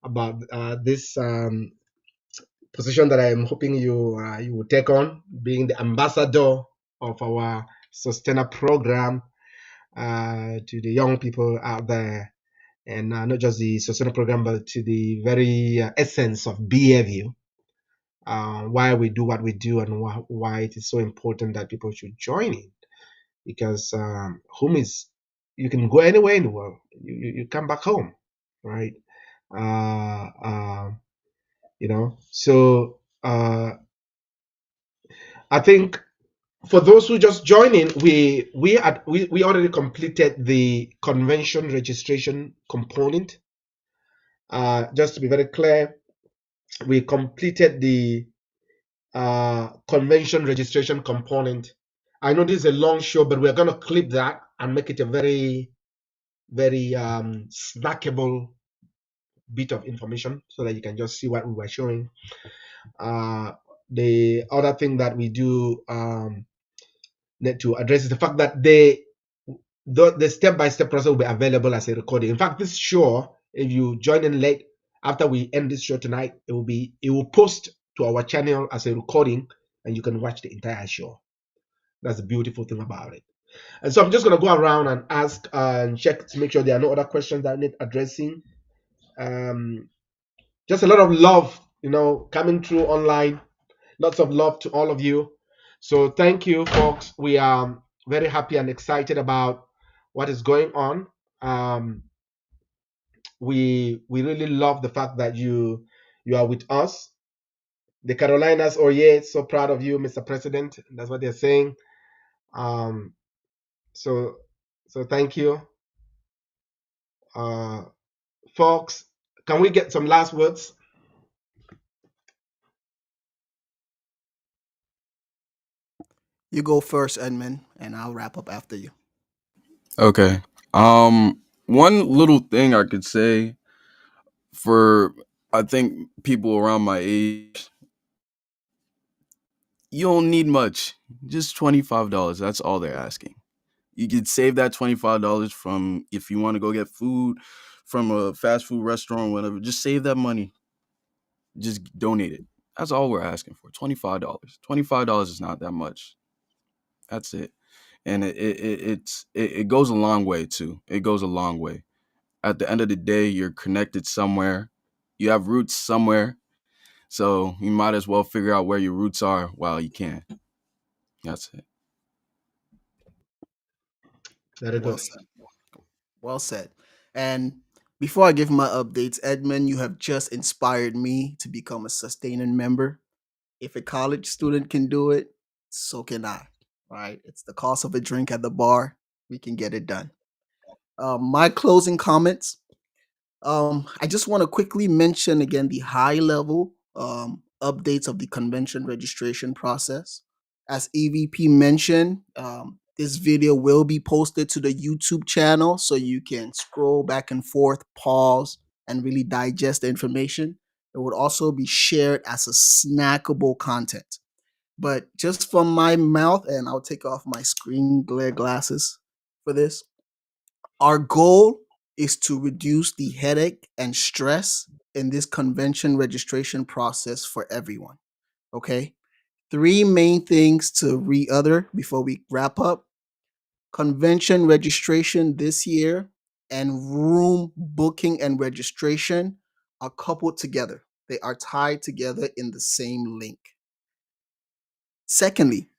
about this position that I'm hoping you will take on, being the ambassador of our Sustainer program to the young people out there, and not just the Sustainer program, but to the very essence of BFU, why we do what we do, and why it is so important that people should join in. Because home is, you can go anywhere in the world, you come back home, right? Uh, uh, so I think for those who just join in, we already completed the convention registration component. Just to be very clear, we completed the convention registration component. I know this is a long show, but we're going to clip that and make it a very, very snackable bit of information so that you can just see what we were showing. The other thing that we do need to address is the fact that the step-by-step process will be available as a recording. In fact, this show, if you join in late after we end this show tonight, it will post to our channel as a recording, and you can watch the entire show. That's the beautiful thing about it. And so I'm just going to go around and ask and check to make sure there are no other questions that need addressing. Just a lot of love, coming through online. Lots of love to all of you. So thank you, folks. We are very happy and excited about what is going on. We really love the fact that you are with us. The Carolinas, oh yeah, so proud of you, Mr. President. That's what they're saying. Um, so thank you, folks. Can we get some last words? You go first, Edmund, and I'll wrap up after you. Okay. One little thing I could say for I think people around my age, you don't need much. Just $25. That's all they're asking. You could save that $25 from if you want to go get food from a fast food restaurant, whatever. Just save that money. Just donate it. That's all we're asking for. $25. $25 is not that much. That's it. And it goes a long way too. It goes a long way. At the end of the day, you're connected somewhere. You have roots somewhere. So you might as well figure out where your roots are while you can. That's it. Very Well good. said. Well said. And before I give my updates, Edmund, you have just inspired me to become a sustaining member. If a college student can do it, so can I. Right? It's the cost of a drink at the bar. We can get it done. My closing comments. I just want to quickly mention again the high level updates of the convention registration process. As EVP mentioned, this video will be posted to the YouTube channel so you can scroll back and forth, pause, and really digest the information. It would also be shared as a snackable content. But just from my mouth, and I'll take off my screen glare glasses for this, our goal is to reduce the headache and stress in this convention registration process for everyone. Okay. Three main things to re-other before we wrap up. Convention registration this year and room booking and registration are coupled together. They are tied together in the same link. Secondly,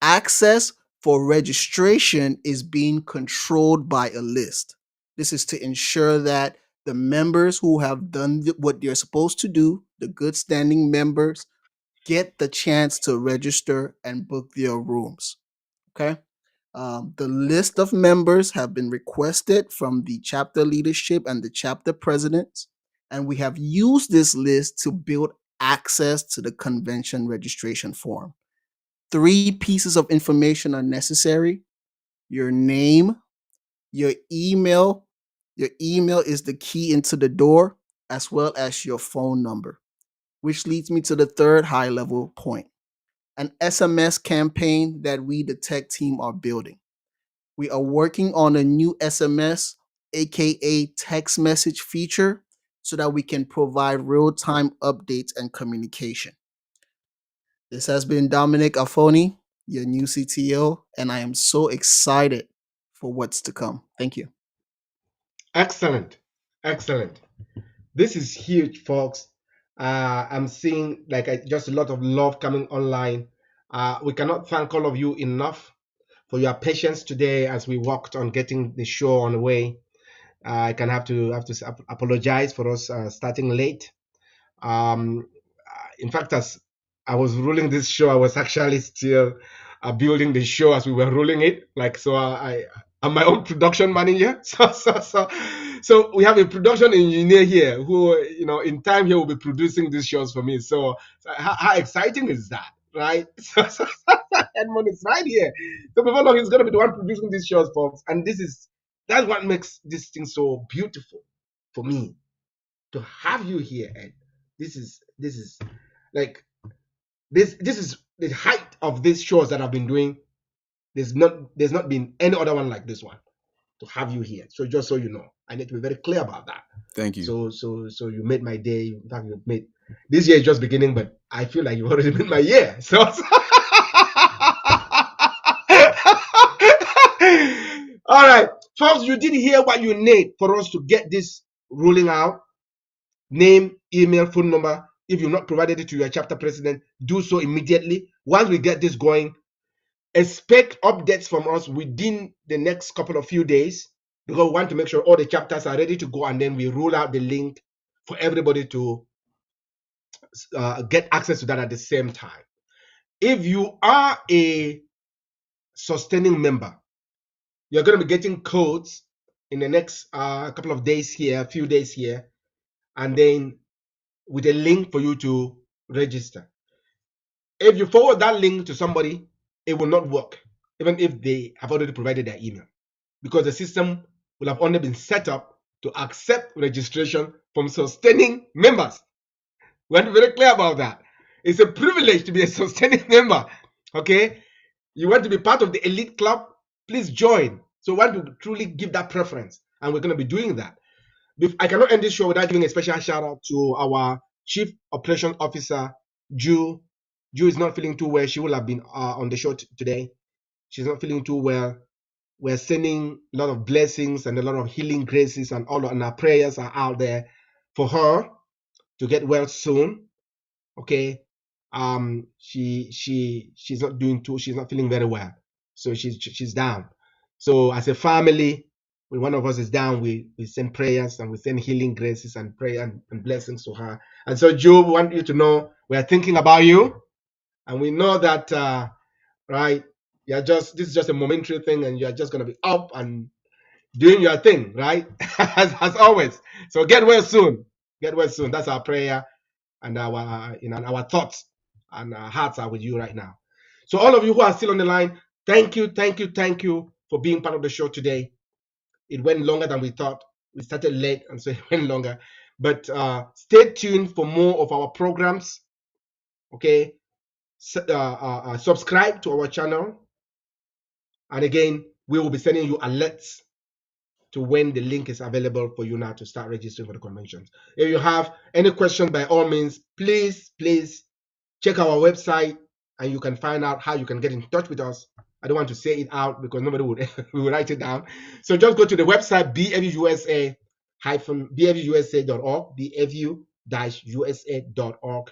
access for registration is being controlled by a list. This is to ensure that the members who have done what they're supposed to do, the good standing members, get the chance to register and book their rooms. Okay. The list of members have been requested from the chapter leadership and the chapter presidents, and we have used this list to build access to the convention registration form. 3 pieces of information are necessary: your name, your email. Your email is the key into the door, as well as your phone number, which leads me to the third high level point: an SMS campaign that we, the tech team, are building. We are working on a new SMS, aka text message feature, so that we can provide real time updates and communication. This has been Dominic Afoni, your new CTO, and I am so excited for what's to come. Thank you. Excellent. Excellent. This is huge, folks. I'm seeing just a lot of love coming online. We cannot thank all of you enough for your patience today as we worked on getting the show on the way. I can have to apologize for us starting late. In fact, as I was ruling this show, I was actually still building the show as we were ruling it. I'm my own production manager. So we have a production engineer here who, in time here will be producing these shows for me. So how exciting is that, right? So Edmond is right here. So before long, he's going to be the one producing these shows, folks. And that's what makes this thing so beautiful for me, to have you here, Ed. This is like this is the height of these shows that I've been doing. There's not been any other one like this one, to have you here. So just so you know, I need to be very clear about that. Thank you. So you made my day. In fact, you made this year is just beginning, but I feel like you already made my year. So all right, folks, you did hear what you need for us to get this rolling out. Name, email, phone number. If you've not provided it to your chapter president, do so immediately. Once we get this going, expect updates from us within the next couple of few days, because we want to make sure all the chapters are ready to go, and then we roll out the link for everybody to get access to that at the same time. If you are a sustaining member, you're going to be getting codes in the next couple of days here, a few days here, and then with a link for you to register. If you forward that link to somebody, it will not work, even if they have already provided their email, because the system will have only been set up to accept registration from sustaining members. We want to be very clear about that. It's a privilege to be a sustaining member. Okay? You want to be part of the elite club? Please join. So we want to truly give that preference, and we're going to be doing that. I cannot end this show without giving a special shout out to our Chief Operations Officer, Ju. Ju is not feeling too well. She will have been on the show today. She's not feeling too well. We're sending a lot of blessings and a lot of healing graces, and our prayers are out there for her to get well soon. Okay. She's not she's not feeling very well. So she's down. So as a family, when one of us is down, we send prayers and we send healing graces and prayer and blessings to her. And so, Joe, we want you to know we are thinking about you, and we know that right, this is just a momentary thing, and you're just going to be up and doing your thing, right? as always. So get well soon. Get well soon. That's our prayer, and our thoughts and our hearts are with you right now. So all of you who are still on the line, thank you for being part of the show today. It went longer than we thought. We started late, and so it went longer. But stay tuned for more of our programs. Okay, subscribe to our channel, and again, we will be sending you alerts to when the link is available for you now to start registering for the conventions. If you have any questions, by all means, please check our website, and you can find out how you can get in touch with us. I don't want to say it out because nobody would write it down. So just go to the website, BFU-USA-BFU-USA.org, BFU-USA.org,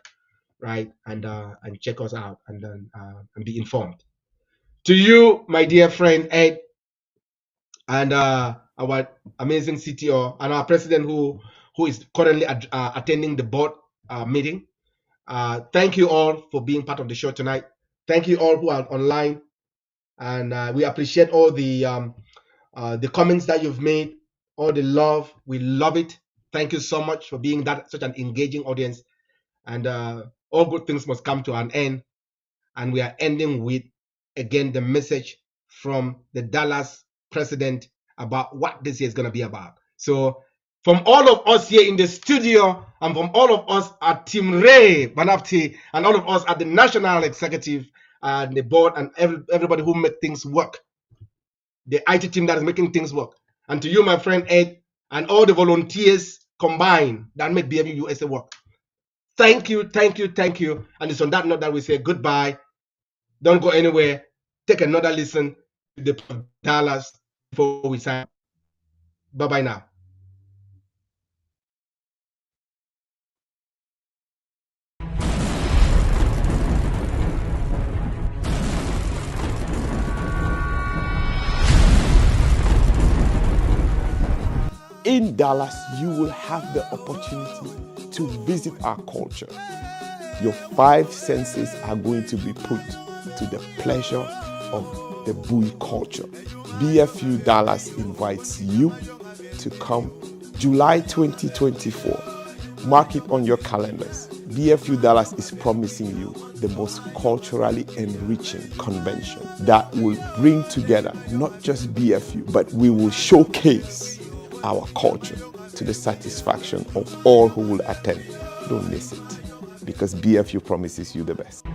right? And check us out and then and be informed. To you, my dear friend Ed, and our amazing CTO and our president who is currently attending the board meeting. Thank you all for being part of the show tonight. Thank you all who are online, and we appreciate all the comments that you've made, all the love. We love it. Thank you so much for being such an engaging audience. And all good things must come to an end. And we are ending with, again, the message from the Dallas president about what this year is going to be about. So from all of us here in the studio and from all of us at Team Ray Banafti and all of us at the national executive and the board and everybody who make things work, the IT team that is making things work, and to you, my friend Ed, and all the volunteers combined that make BFU-USA work. Thank you, thank you, thank you. And it's on that note that we say goodbye. Don't go anywhere. Take another listen to the Dallas before we sign. Bye-bye now. In Dallas, you will have the opportunity to visit our culture. Your 5 senses are going to be put to the pleasure of the Bowie culture. BFU Dallas invites you to come July 2024. Mark it on your calendars. BFU Dallas is promising you the most culturally enriching convention that will bring together not just BFU, but we will showcase our culture to the satisfaction of all who will attend. Don't miss it, because BFU promises you the best.